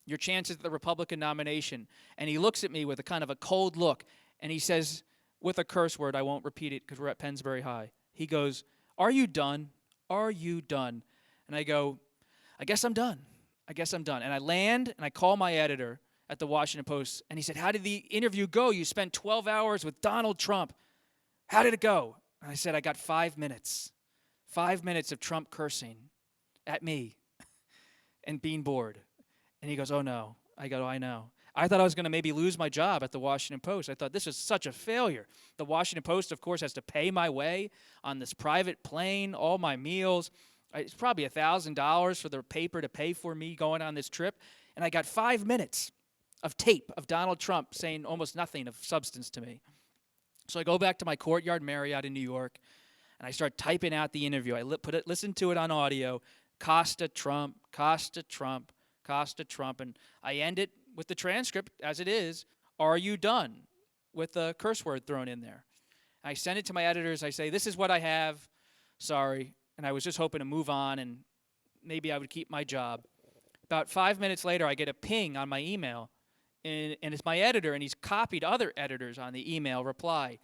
your chances at the Republican nomination? And he looks at me with a kind of a cold look. And he says, with a curse word, I won't repeat it because we're at Pennsbury High. He goes, are you done? Are you done? And I go, I guess I'm done. I guess I'm done. And I land and I call my editor at the Washington Post. And he said, how did the interview go? You spent 12 hours with Donald Trump. How did it go? And I said, I got 5 minutes. 5 minutes of Trump cursing at me and being bored. And he goes, oh no. I go, I know. I thought I was going to maybe lose my job at the Washington Post. I thought this is such a failure. The Washington Post, of course, has to pay my way on this private plane, all my meals. It's probably $1,000 for the paper to pay for me going on this trip. And I got 5 minutes of tape of Donald Trump saying almost nothing of substance to me. So I go back to my Courtyard Marriott in New York, and I start typing out the interview. I listen to it on audio. Costa, Trump, Costa, Trump, Costa, Trump. And I end it with the transcript as it is, are you done? With a curse word thrown in there. I send it to my editors. I say, this is what I have. Sorry. And I was just hoping to move on and maybe I would keep my job. About 5 minutes later, I get a ping on my email. And it's my editor, and he's copied other editors on the email reply.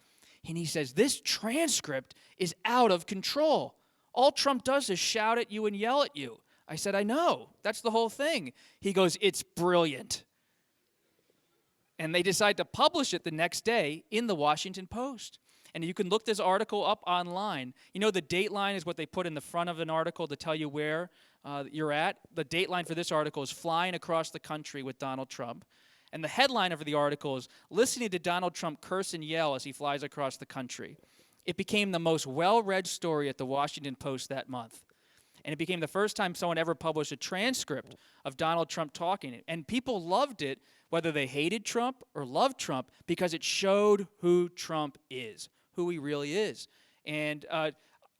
And he says, this transcript is out of control. All Trump does is shout at you and yell at you. I said, I know. That's the whole thing. He goes, it's brilliant. And they decide to publish it the next day in the Washington Post. And you can look this article up online. You know, the dateline is what they put in the front of an article to tell you where you're at. The dateline for this article is flying across the country with Donald Trump. And the headline of the article is listening to Donald Trump curse and yell as he flies across the country. It became the most well-read story at the Washington Post that month. And it became the first time someone ever published a transcript of Donald Trump talking. And people loved it, whether they hated Trump or loved Trump, because it showed who Trump is, who he really is. And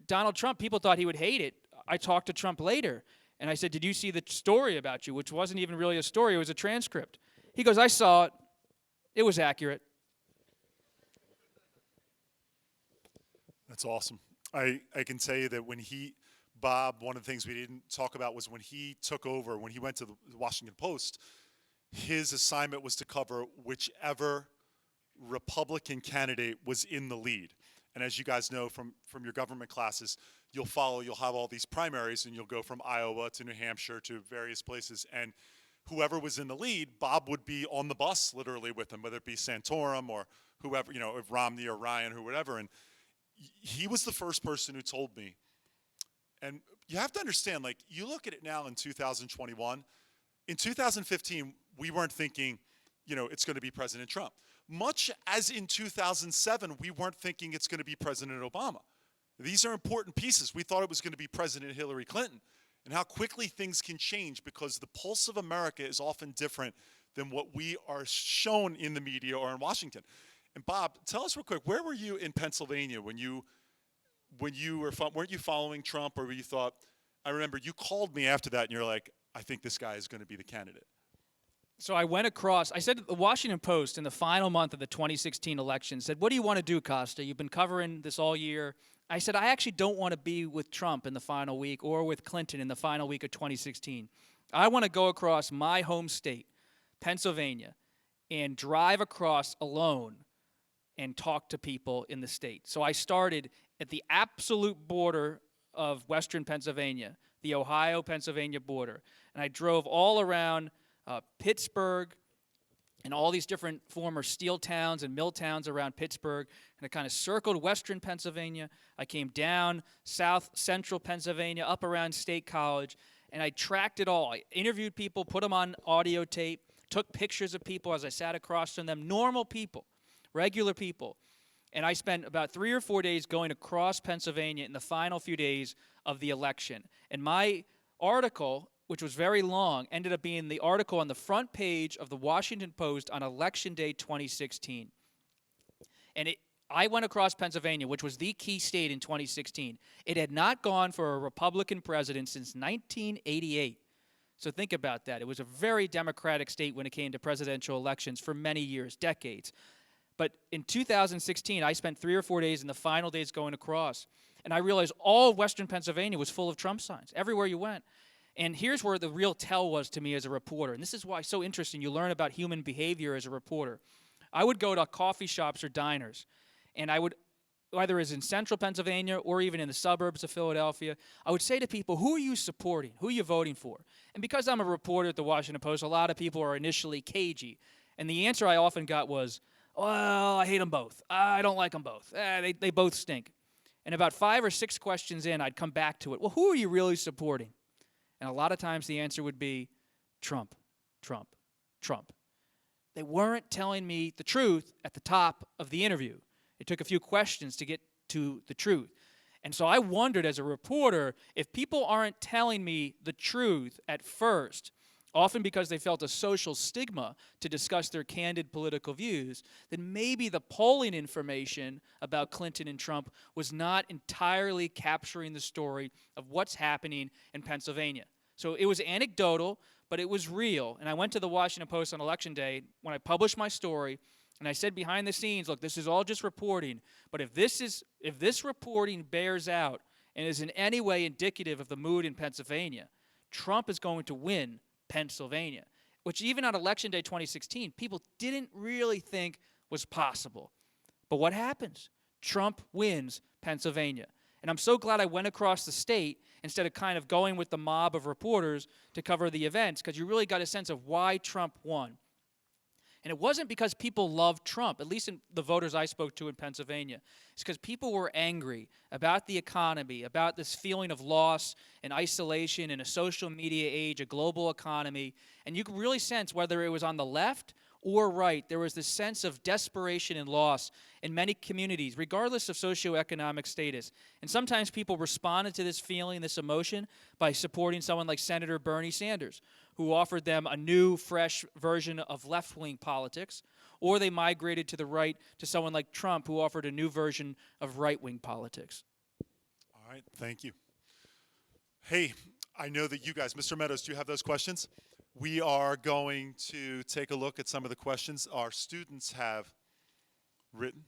Donald Trump, people thought he would hate it. I talked to Trump later, and I said, did you see the story about you, which wasn't even really a story, it was a transcript. He goes, I saw it. It was accurate. That's awesome. I can tell you that when Bob, one of the things we didn't talk about was when he took over, when he went to the Washington Post, his assignment was to cover whichever Republican candidate was in the lead. And as you guys know from your government classes, you'll have all these primaries, and you'll go from Iowa to New Hampshire to various places. And whoever was in the lead, Bob would be on the bus literally with him, whether it be Santorum or whoever, if Romney or Ryan or whatever. And he was the first person who told me. And you have to understand, like, you look at it now in 2021, In 2015, we weren't thinking, it's going to be President Trump. Much as in 2007, we weren't thinking it's going to be President Obama. These are important pieces. We thought it was going to be President Hillary Clinton, and how quickly things can change because the pulse of America is often different than what we are shown in the media or in Washington. And Bob, tell us real quick, where were you in Pennsylvania when you weren't you following Trump, or you thought, I remember you called me after that and you're like, I think this guy is going to be the candidate. So I went across, I said to the Washington Post in the final month of the 2016 election, said, what do you want to do, Costa? You've been covering this all year. I said, I actually don't want to be with Trump in the final week or with Clinton in the final week of 2016. I want to go across my home state, Pennsylvania, and drive across alone and talk to people in the state. So I started at the absolute border of western Pennsylvania, the Ohio-Pennsylvania border, and I drove all around Pittsburgh and all these different former steel towns and mill towns around Pittsburgh, and I kind of circled western Pennsylvania. I came down south central Pennsylvania, up around State College, and I tracked it all. I interviewed people, put them on audio tape, took pictures of people as I sat across from them, normal people, regular people. And I spent about 3 or 4 days going across Pennsylvania in the final few days of the election. And my article, which was very long, ended up being the article on the front page of the Washington Post on Election Day 2016. And I went across Pennsylvania, which was the key state in 2016. It had not gone for a Republican president since 1988. So think about that. It was a very Democratic state when it came to presidential elections for many years, decades. But in 2016, I spent 3 or 4 days in the final days going across, and I realized all of western Pennsylvania was full of Trump signs, everywhere you went. And here's where the real tell was to me as a reporter, and this is why it's so interesting. You learn about human behavior as a reporter. I would go to coffee shops or diners, and I would, whether it's in central Pennsylvania or even in the suburbs of Philadelphia, I would say to people, who are you supporting? Who are you voting for? And because I'm a reporter at the Washington Post, a lot of people are initially cagey. And the answer I often got was, well, I hate them both. I don't like them both. They both stink. And about 5 or 6 questions in, I'd come back to it. Well, who are you really supporting? And a lot of times the answer would be Trump, Trump, Trump. They weren't telling me the truth at the top of the interview. It took a few questions to get to the truth. And so I wondered as a reporter, if people aren't telling me the truth at first, often because they felt a social stigma to discuss their candid political views, then maybe the polling information about Clinton and Trump was not entirely capturing the story of what's happening in Pennsylvania. So it was anecdotal, but it was real. And I went to the Washington Post on Election Day when I published my story, and I said behind the scenes, look, this is all just reporting, but if this reporting bears out and is in any way indicative of the mood in Pennsylvania, Trump is going to win Pennsylvania, which even on Election Day 2016, people didn't really think was possible. But what happens? Trump wins Pennsylvania. And I'm so glad I went across the state instead of kind of going with the mob of reporters to cover the events, because you really got a sense of why Trump won. And it wasn't because people loved Trump, at least in the voters I spoke to in Pennsylvania. It's because people were angry about the economy, about this feeling of loss and isolation in a social media age, a global economy. And you could really sense whether it was on the left or right, there was this sense of desperation and loss in many communities, regardless of socioeconomic status. And sometimes people responded to this feeling, this emotion, by supporting someone like Senator Bernie Sanders, who offered them a new, fresh version of left-wing politics, or they migrated to the right to someone like Trump, who offered a new version of right-wing politics. All right, thank you. Hey, I know that you guys, Mr. Meadows, do you have those questions? We are going to take a look at some of the questions our students have written.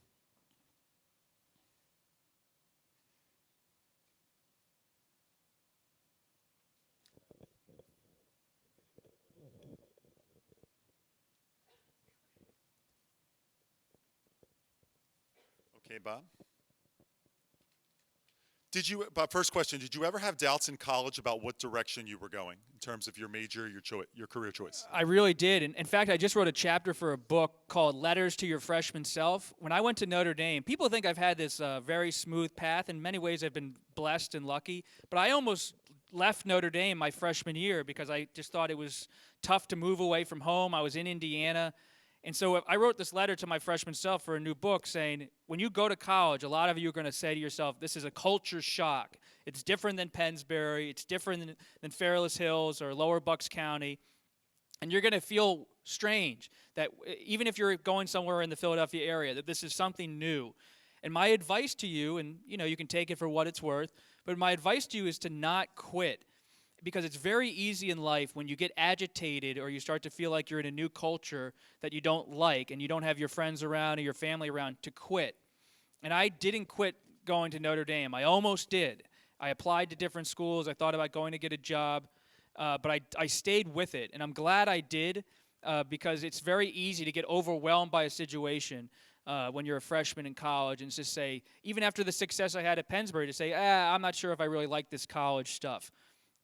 Okay, Bob. Bob, first question, did you ever have doubts in college about what direction you were going in terms of your major, your career choice? I really did. And in fact, I just wrote a chapter for a book called Letters to Your Freshman Self. When I went to Notre Dame, people think I've had this very smooth path. In many ways, I've been blessed and lucky. But I almost left Notre Dame my freshman year because I just thought it was tough to move away from home. I was in Indiana. And so I wrote this letter to my freshman self for a new book saying, when you go to college, a lot of you are going to say to yourself, this is a culture shock. It's different than Pennsbury. It's different than Fairless Hills or Lower Bucks County. And you're going to feel strange that even if you're going somewhere in the Philadelphia area, that this is something new. And my advice to you, and you can take it for what it's worth, but my advice to you is to not quit. Because it's very easy in life when you get agitated or you start to feel like you're in a new culture that you don't like and you don't have your friends around or your family around, to quit. And I didn't quit going to Notre Dame. I almost did. I applied to different schools. I thought about going to get a job. But I stayed with it. And I'm glad I did because it's very easy to get overwhelmed by a situation when you're a freshman in college and just say, even after the success I had at Pennsbury, to say, I'm not sure if I really like this college stuff.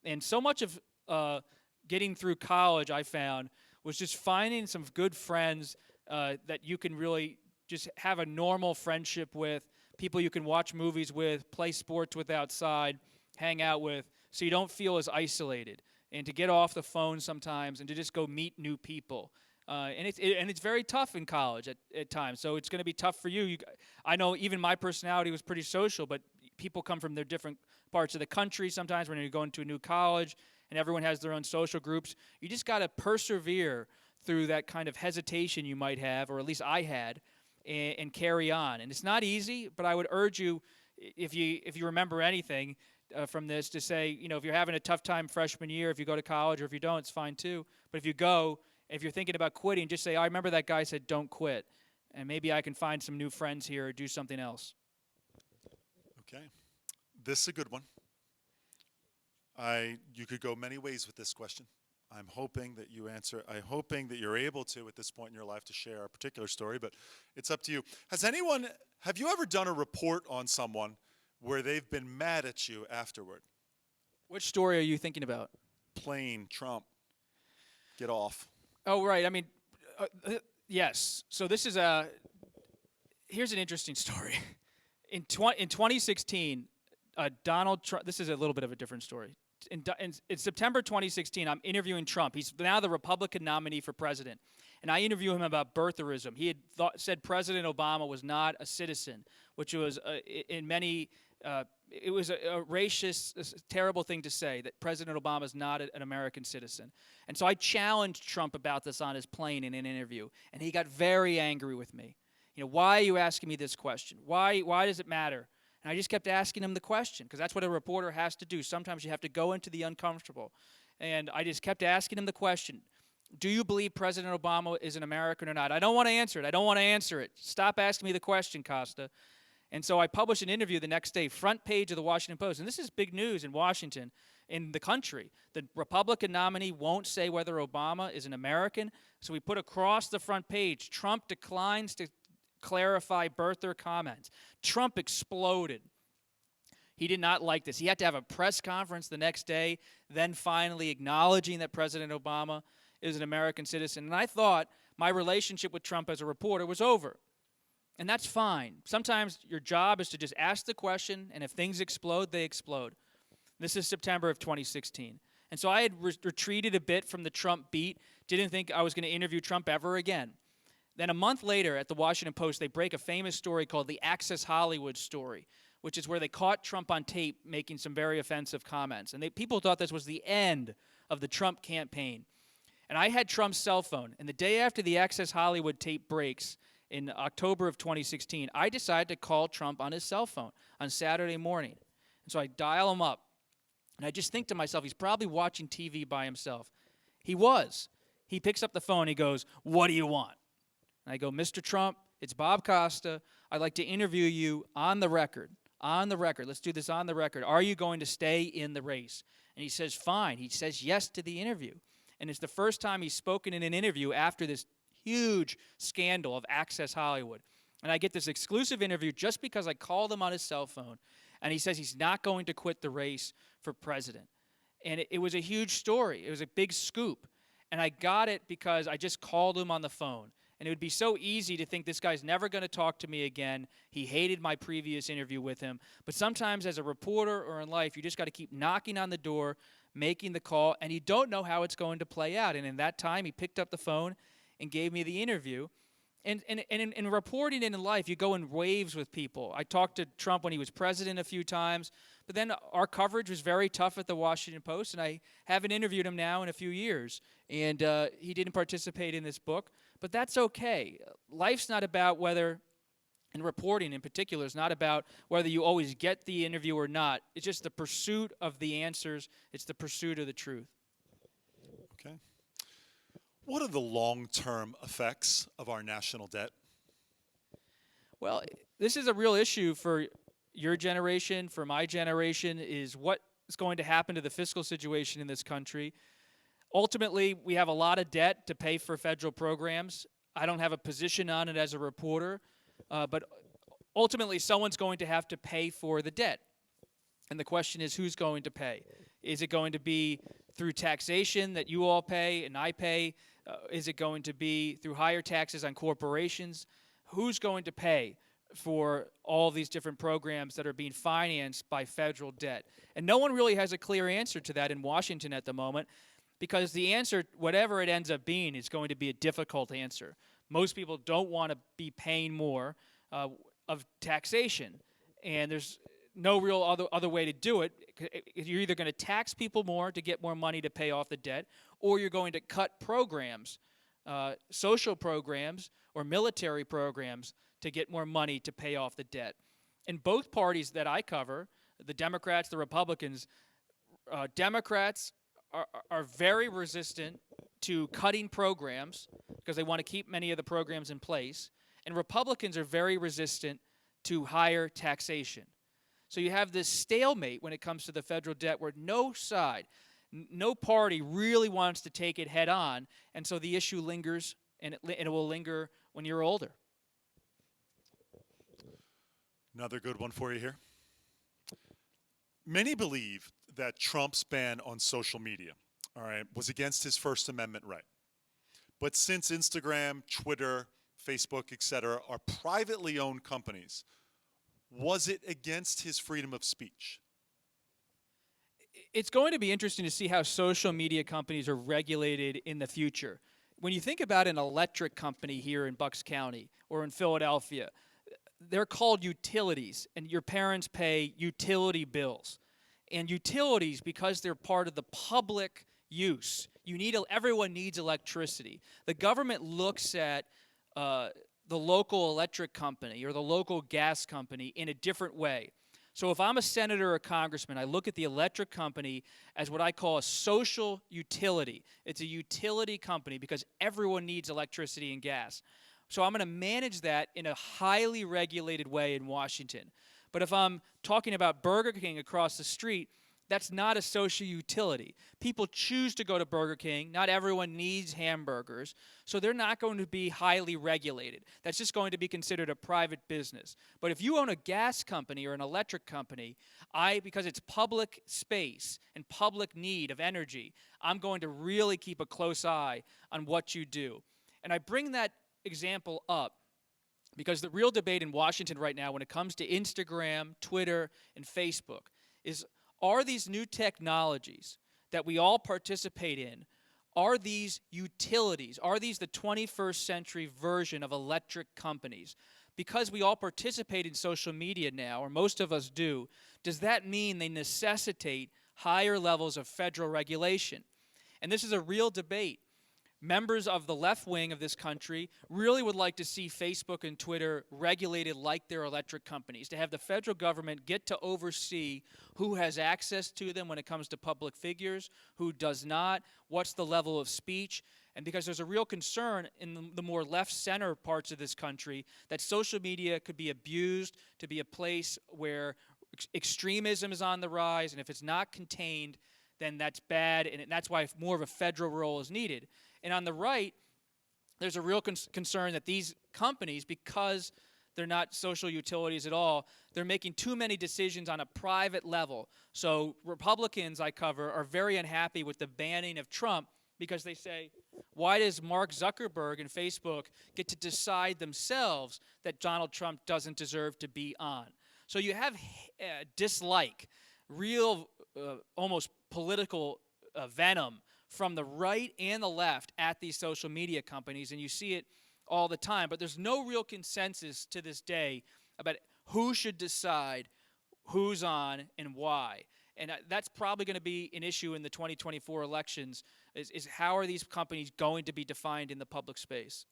And so much of getting through college, I found, was just finding some good friends that you can really just have a normal friendship with, people you can watch movies with, play sports with outside, hang out with, so you don't feel as isolated. And to get off the phone sometimes and to just go meet new people. And it's very tough in college at times. So it's going to be tough for you. I know even my personality was pretty social, but people come from their different parts of the country sometimes when you're going to a new college and everyone has their own social groups. You just got to persevere through that kind of hesitation you might have, or at least I had, and carry on. And it's not easy, but I would urge you, if you remember anything from this, to say, if you're having a tough time freshman year, if you go to college, or if you don't, it's fine too. But if you go, if you're thinking about quitting, just say, I remember that guy said don't quit. And maybe I can find some new friends here or do something else. Okay. This is a good one. You could go many ways with this question. I'm hoping that you answer. I'm hoping that you're able to, at this point in your life, to share a particular story, but it's up to you. Have you ever done a report on someone where they've been mad at you afterward? Which story are you thinking about? Plain Trump. Get off. Oh, right. I mean, yes. So this is here's an interesting story. In 2016, Donald Trump, this is a little bit of a different story. In September 2016, I'm interviewing Trump. He's now the Republican nominee for president. And I interview him about birtherism. He had said President Obama was not a citizen, which was, in many, it was a racist, a terrible thing to say, that President Obama is not an American citizen. And so I challenged Trump about this on his plane in an interview. And he got very angry with me. Why are you asking me this question? Why does it matter? And I just kept asking him the question, because that's what a reporter has to do. Sometimes you have to go into the uncomfortable. And I just kept asking him the question, do you believe President Obama is an American or not? I don't want to answer it. I don't want to answer it. Stop asking me the question, Costa. And so I published an interview the next day, front page of the Washington Post. And this is big news in Washington, in the country. The Republican nominee won't say whether Obama is an American. So we put across the front page, Trump declines to clarify birther comments. Trump exploded. He did not like this. He had to have a press conference the next day, then finally acknowledging that President Obama is an American citizen. And I thought my relationship with Trump as a reporter was over. And that's fine. Sometimes your job is to just ask the question, and if things explode, they explode. This is September of 2016. And so I had retreated a bit from the Trump beat, didn't think I was going to interview Trump ever again. Then a month later at the Washington Post, they break a famous story called the Access Hollywood story, which is where they caught Trump on tape making some very offensive comments. And people thought this was the end of the Trump campaign. And I had Trump's cell phone. And the day after the Access Hollywood tape breaks in October of 2016, I decided to call Trump on his cell phone on Saturday morning. And so I dial him up. And I just think to myself, he's probably watching TV by himself. He was. He picks up the phone. He goes, "What do you want?" And I go, "Mr. Trump, it's Bob Costa. I'd like to interview you on the record. On the record. Let's do this on the record. Are you going to stay in the race?" And he says, fine. He says yes to the interview. And it's the first time he's spoken in an interview after this huge scandal of Access Hollywood. And I get this exclusive interview just because I called him on his cell phone. And he says he's not going to quit the race for president. And it was a huge story. It was a big scoop. And I got it because I just called him on the phone. And it would be so easy to think this guy's never going to talk to me again. He hated my previous interview with him. But sometimes as a reporter or in life, you just got to keep knocking on the door, making the call, and you don't know how it's going to play out. And in that time, he picked up the phone and gave me the interview. And in reporting and in life, you go in waves with people. I talked to Trump when he was president a few times, but then our coverage was very tough at the Washington Post, and I haven't interviewed him now in a few years. And he didn't participate in this book, but that's okay. Life's not about whether, and reporting in particular, is not about whether you always get the interview or not. It's just the pursuit of the answers. It's the pursuit of the truth. Okay. What are the long-term effects of our national debt? Well, this is a real issue for your generation, for my generation, is what is going to happen to the fiscal situation in this country. Ultimately, we have a lot of debt to pay for federal programs. I don't have a position on it as a reporter, but ultimately someone's going to have to pay for the debt. And the question is, who's going to pay? Is it going to be through taxation that you all pay and I pay? Is it going to be through higher taxes on corporations? Who's going to pay for all these different programs that are being financed by federal debt? And no one really has a clear answer to that in Washington at the moment, because the answer, whatever it ends up being, is going to be a difficult answer. Most people don't want to be paying more of taxation, and there's no real other way to do it. You're either going to tax people more to get more money to pay off the debt, or you're going to cut programs, social programs or military programs, to get more money to pay off the debt. And both parties that I cover, the Democrats, the Republicans, Democrats are very resistant to cutting programs because they want to keep many of the programs in place, and Republicans are very resistant to higher taxation. So you have this stalemate when it comes to the federal debt where no side, no party really wants to take it head on, and so the issue lingers, and it will linger when you're older. Another good one for you here. Many believe that Trump's ban on social media, all right, was against his First Amendment right. But since Instagram, Twitter, Facebook, etc., are privately owned companies, was it against his freedom of speech? It's going to be interesting to see how social media companies are regulated in the future. When you think about an electric company here in Bucks County or in Philadelphia, they're called utilities, and your parents pay utility bills. And utilities, because they're part of the public use, everyone needs electricity. The government looks at the local electric company or the local gas company in a different way. So if I'm a senator or a congressman, I look at the electric company as what I call a social utility. It's a utility company because everyone needs electricity and gas. So I'm going to manage that in a highly regulated way in Washington. But if I'm talking about Burger King across the street, that's not a social utility. People choose to go to Burger King. Not everyone needs hamburgers. So they're not going to be highly regulated. That's just going to be considered a private business. But if you own a gas company or an electric company, because it's public space and public need of energy, I'm going to really keep a close eye on what you do. And I bring that example up because the real debate in Washington right now when it comes to Instagram, Twitter, and Facebook is, are these new technologies that we all participate in, are these utilities? Are these the 21st century version of electric companies? Because we all participate in social media now, or most of us do, does that mean they necessitate higher levels of federal regulation? And this is a real debate. Members of the left wing of this country really would like to see Facebook and Twitter regulated like their electric companies, to have the federal government get to oversee who has access to them when it comes to public figures, who does not, what's the level of speech. And because there's a real concern in the more left-center parts of this country that social media could be abused to be a place where extremism is on the rise, and if it's not contained, then that's bad, and that's why more of a federal role is needed. And on the right, there's a real concern that these companies, because they're not social utilities at all, they're making too many decisions on a private level. So Republicans I cover are very unhappy with the banning of Trump because they say, Why does Mark Zuckerberg and Facebook get to decide themselves that Donald Trump doesn't deserve to be on? So you have dislike, real almost political venom from the right and the left at these social media companies, and you see it all the time. But there's no real consensus to this day about who should decide who's on and why. And that's probably going to be an issue in the 2024 elections, is how are these companies going to be defined in the public space?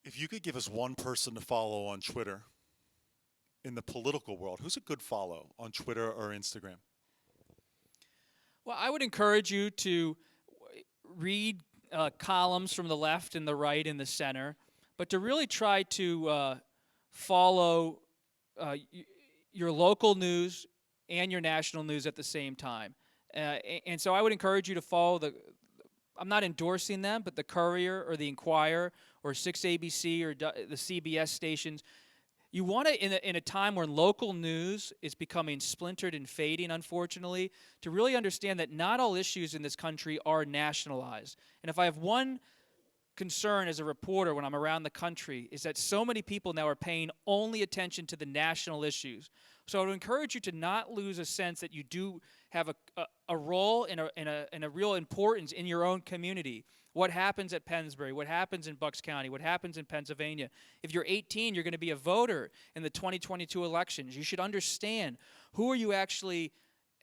If you could give us one person to follow on Twitter in the political world, who's a good follow on Twitter or Instagram? Well, I would encourage you to read columns from the left and the right and the center, but to really try to follow your local news and your national news at the same time. And so I would encourage you to follow I'm not endorsing them, but the Courier or the Inquirer or 6ABC or the CBS stations. You want to, in a time when local news is becoming splintered and fading, unfortunately, to really understand that not all issues in this country are nationalized. And if I have one concern as a reporter when I'm around the country, is that so many people now are paying only attention to the national issues. So I would encourage you to not lose a sense that you do have a role and a real importance in your own community. What happens at Pennsbury, what happens in Bucks County, what happens in Pennsylvania. If you're 18, you're going to be a voter in the 2022 elections. You should understand, who are you actually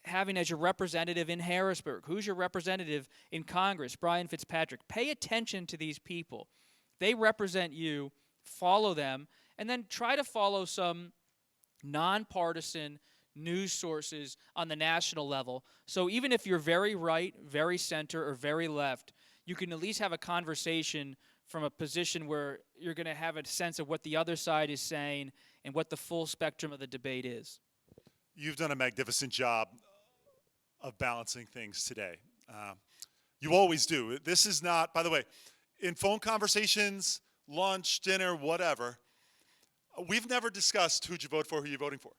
having as your representative in Harrisburg? Who's your representative in Congress? Brian Fitzpatrick. Pay attention to these people. They represent you. Follow them. And then try to follow some nonpartisan news sources on the national level. So even if you're very right, very center, or very left, you can at least have a conversation from a position where you're going to have a sense of what the other side is saying and what the full spectrum of the debate is. You've done a magnificent job of balancing things today. You always do. This is not, by the way, in phone conversations, lunch, dinner, whatever, we've never discussed who'd you vote for, who you're voting for.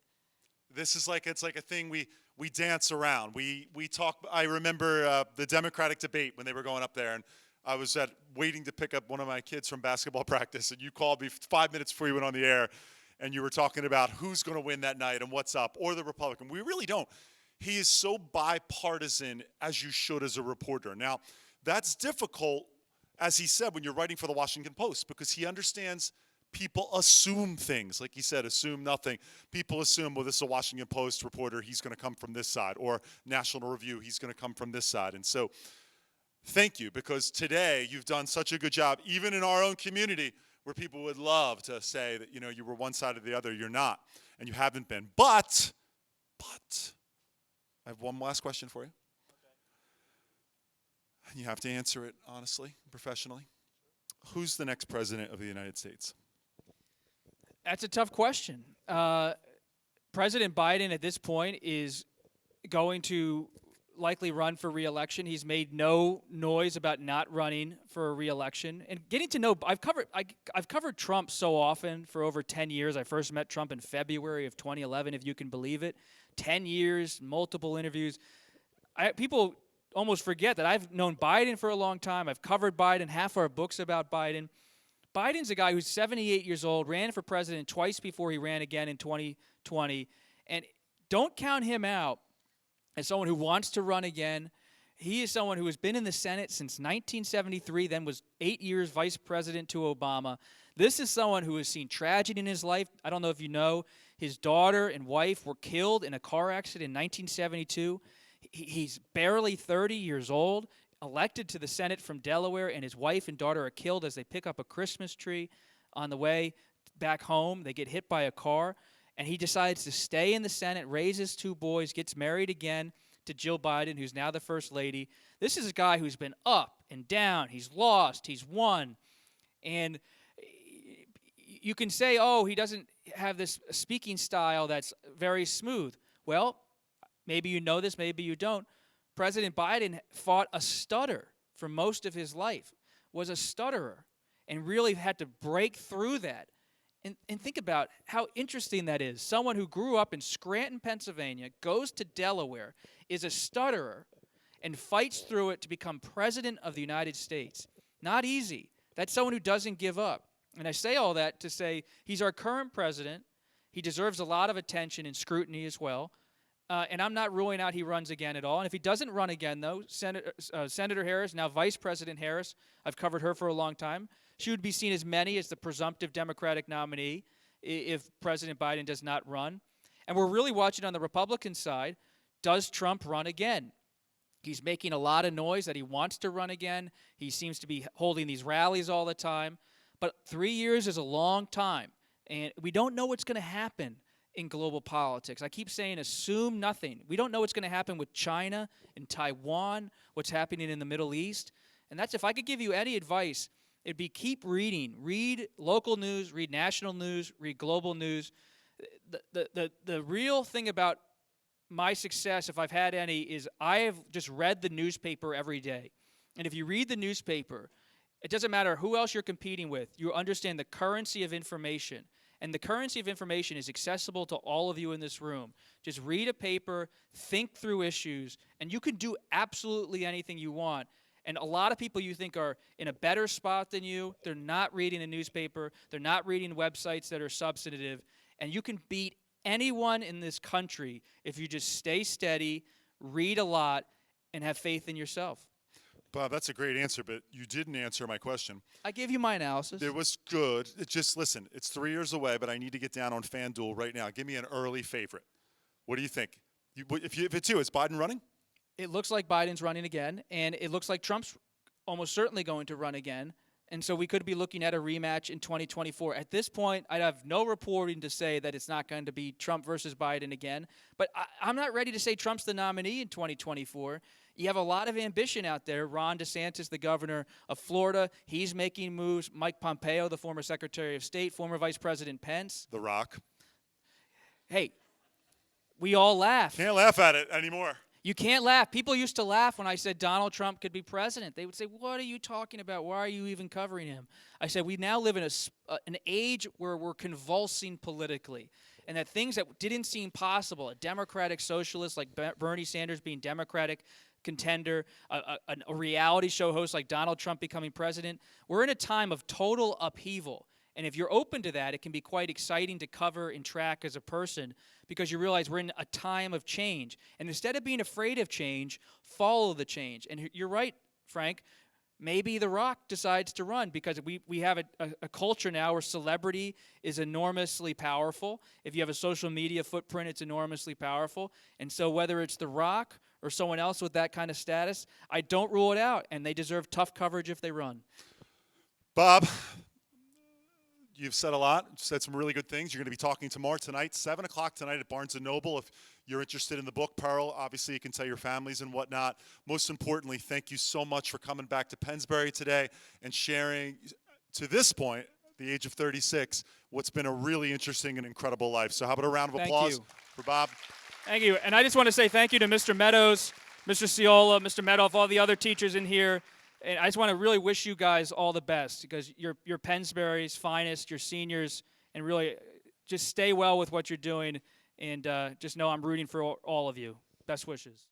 This is like, it's like a thing we dance around. We talk. I remember the Democratic debate when they were going up there, and I was waiting to pick up one of my kids from basketball practice, and you called me 5 minutes before you went on the air, and you were talking about who's going to win that night and what's up, or the Republican. We really don't. He is so bipartisan, as you should as a reporter. Now, that's difficult, as he said, when you're writing for the Washington Post, because he understands people assume things. Like he said, assume nothing. People assume, well, this is a Washington Post reporter, he's going to come from this side, or National Review, he's going to come from this side. And so, thank you, because today you've done such a good job, even in our own community, where people would love to say that, you were one side or the other. You're not, and you haven't been. But, I have one last question for you. And you have to answer it honestly, professionally. Who's the next president of the United States? That's a tough question. President Biden at this point is going to likely run for re-election. He's made no noise about not running for a re-election. And getting to know, I've covered Trump so often for over 10 years. I first met Trump in February of 2011, if you can believe it. 10 years, multiple interviews. People almost forget that I've known Biden for a long time. I've covered Biden, half our books about Biden. Biden's a guy who's 78 years old, ran for president twice before he ran again in 2020. And don't count him out as someone who wants to run again. He is someone who has been in the Senate since 1973, then was 8 years vice president to Obama. This is someone who has seen tragedy in his life. I don't know if you know, his daughter and wife were killed in a car accident in 1972. He's barely 30 years old, elected to the Senate from Delaware, and his wife and daughter are killed as they pick up a Christmas tree on the way back home. They get hit by a car, and he decides to stay in the Senate, raises two boys, gets married again to Jill Biden, who's now the First Lady. This is a guy who's been up and down. He's lost. He's won. And you can say, oh, he doesn't have this speaking style that's very smooth. Well, maybe you know this, maybe you don't. President Biden fought a stutter for most of his life, was a stutterer, and really had to break through that. And think about how interesting that is. Someone who grew up in Scranton, Pennsylvania, goes to Delaware, is a stutterer, and fights through it to become president of the United States. Not easy. That's someone who doesn't give up. And I say all that to say he's our current president. He deserves a lot of attention and scrutiny as well. And I'm not ruling out he runs again at all. And if he doesn't run again, though, Senator Harris, now Vice President Harris, I've covered her for a long time, she would be seen as many as the presumptive Democratic nominee if President Biden does not run. And we're really watching on the Republican side, does Trump run again? He's making a lot of noise that he wants to run again. He seems to be holding these rallies all the time. But 3 years is a long time, and we don't know what's going to happen in global politics. I keep saying assume nothing. We don't know what's going to happen with China and Taiwan, what's happening in the Middle East. And that's, if I could give you any advice, it'd be keep reading. Read local news, read national news, read global news. The real thing about my success, if I've had any, is I have just read the newspaper every day. And if you read the newspaper, it doesn't matter who else you're competing with, you understand the currency of information. And the currency of information is accessible to all of you in this room. Just read a paper, think through issues, and you can do absolutely anything you want. And a lot of people you think are in a better spot than you, they're not reading a newspaper, they're not reading websites that are substantive, and you can beat anyone in this country if you just stay steady, read a lot, and have faith in yourself. Bob, that's a great answer, but you didn't answer my question. I gave you my analysis. It was good. Just listen, it's 3 years away, but I need to get down on FanDuel right now. Give me an early favorite. What do you think? If it's you, is Biden running? It looks like Biden's running again, and it looks like Trump's almost certainly going to run again. And so we could be looking at a rematch in 2024. At this point, I'd have no reporting to say that it's not going to be Trump versus Biden again. But I'm not ready to say Trump's the nominee in 2024. You have a lot of ambition out there. Ron DeSantis, the governor of Florida, he's making moves. Mike Pompeo, the former Secretary of State, former Vice President Pence. The Rock. Hey, we all laugh. Can't laugh at it anymore. You can't laugh. People used to laugh when I said Donald Trump could be president. They would say, what are you talking about? Why are you even covering him? I said, we now live in an age where we're convulsing politically, and that things that didn't seem possible, a democratic socialist like Bernie Sanders being Democratic contender, a reality show host like Donald Trump becoming president, we're in a time of total upheaval. And if you're open to that, it can be quite exciting to cover and track as a person because you realize we're in a time of change. And instead of being afraid of change, follow the change. And you're right, Frank. Maybe The Rock decides to run because we have a culture now where celebrity is enormously powerful. If you have a social media footprint, it's enormously powerful. And so whether it's The Rock or someone else with that kind of status, I don't rule it out. And they deserve tough coverage if they run. Bob, you've said a lot, said some really good things. You're going to be talking tomorrow tonight, 7 o'clock tonight at Barnes & Noble. If you're interested in the book, Pearl, obviously you can tell your families and whatnot. Most importantly, thank you so much for coming back to Pennsbury today and sharing, to this point, the age of 36, what's been a really interesting and incredible life. So how about a round of applause for Bob? Thank you. And I just want to say thank you to Mr. Meadows, Mr. Ciola, Mr. Medoff, all the other teachers in here. And I just want to really wish you guys all the best because you're Pennsbury's finest, you're seniors, and really just stay well with what you're doing. And just know I'm rooting for all of you. Best wishes.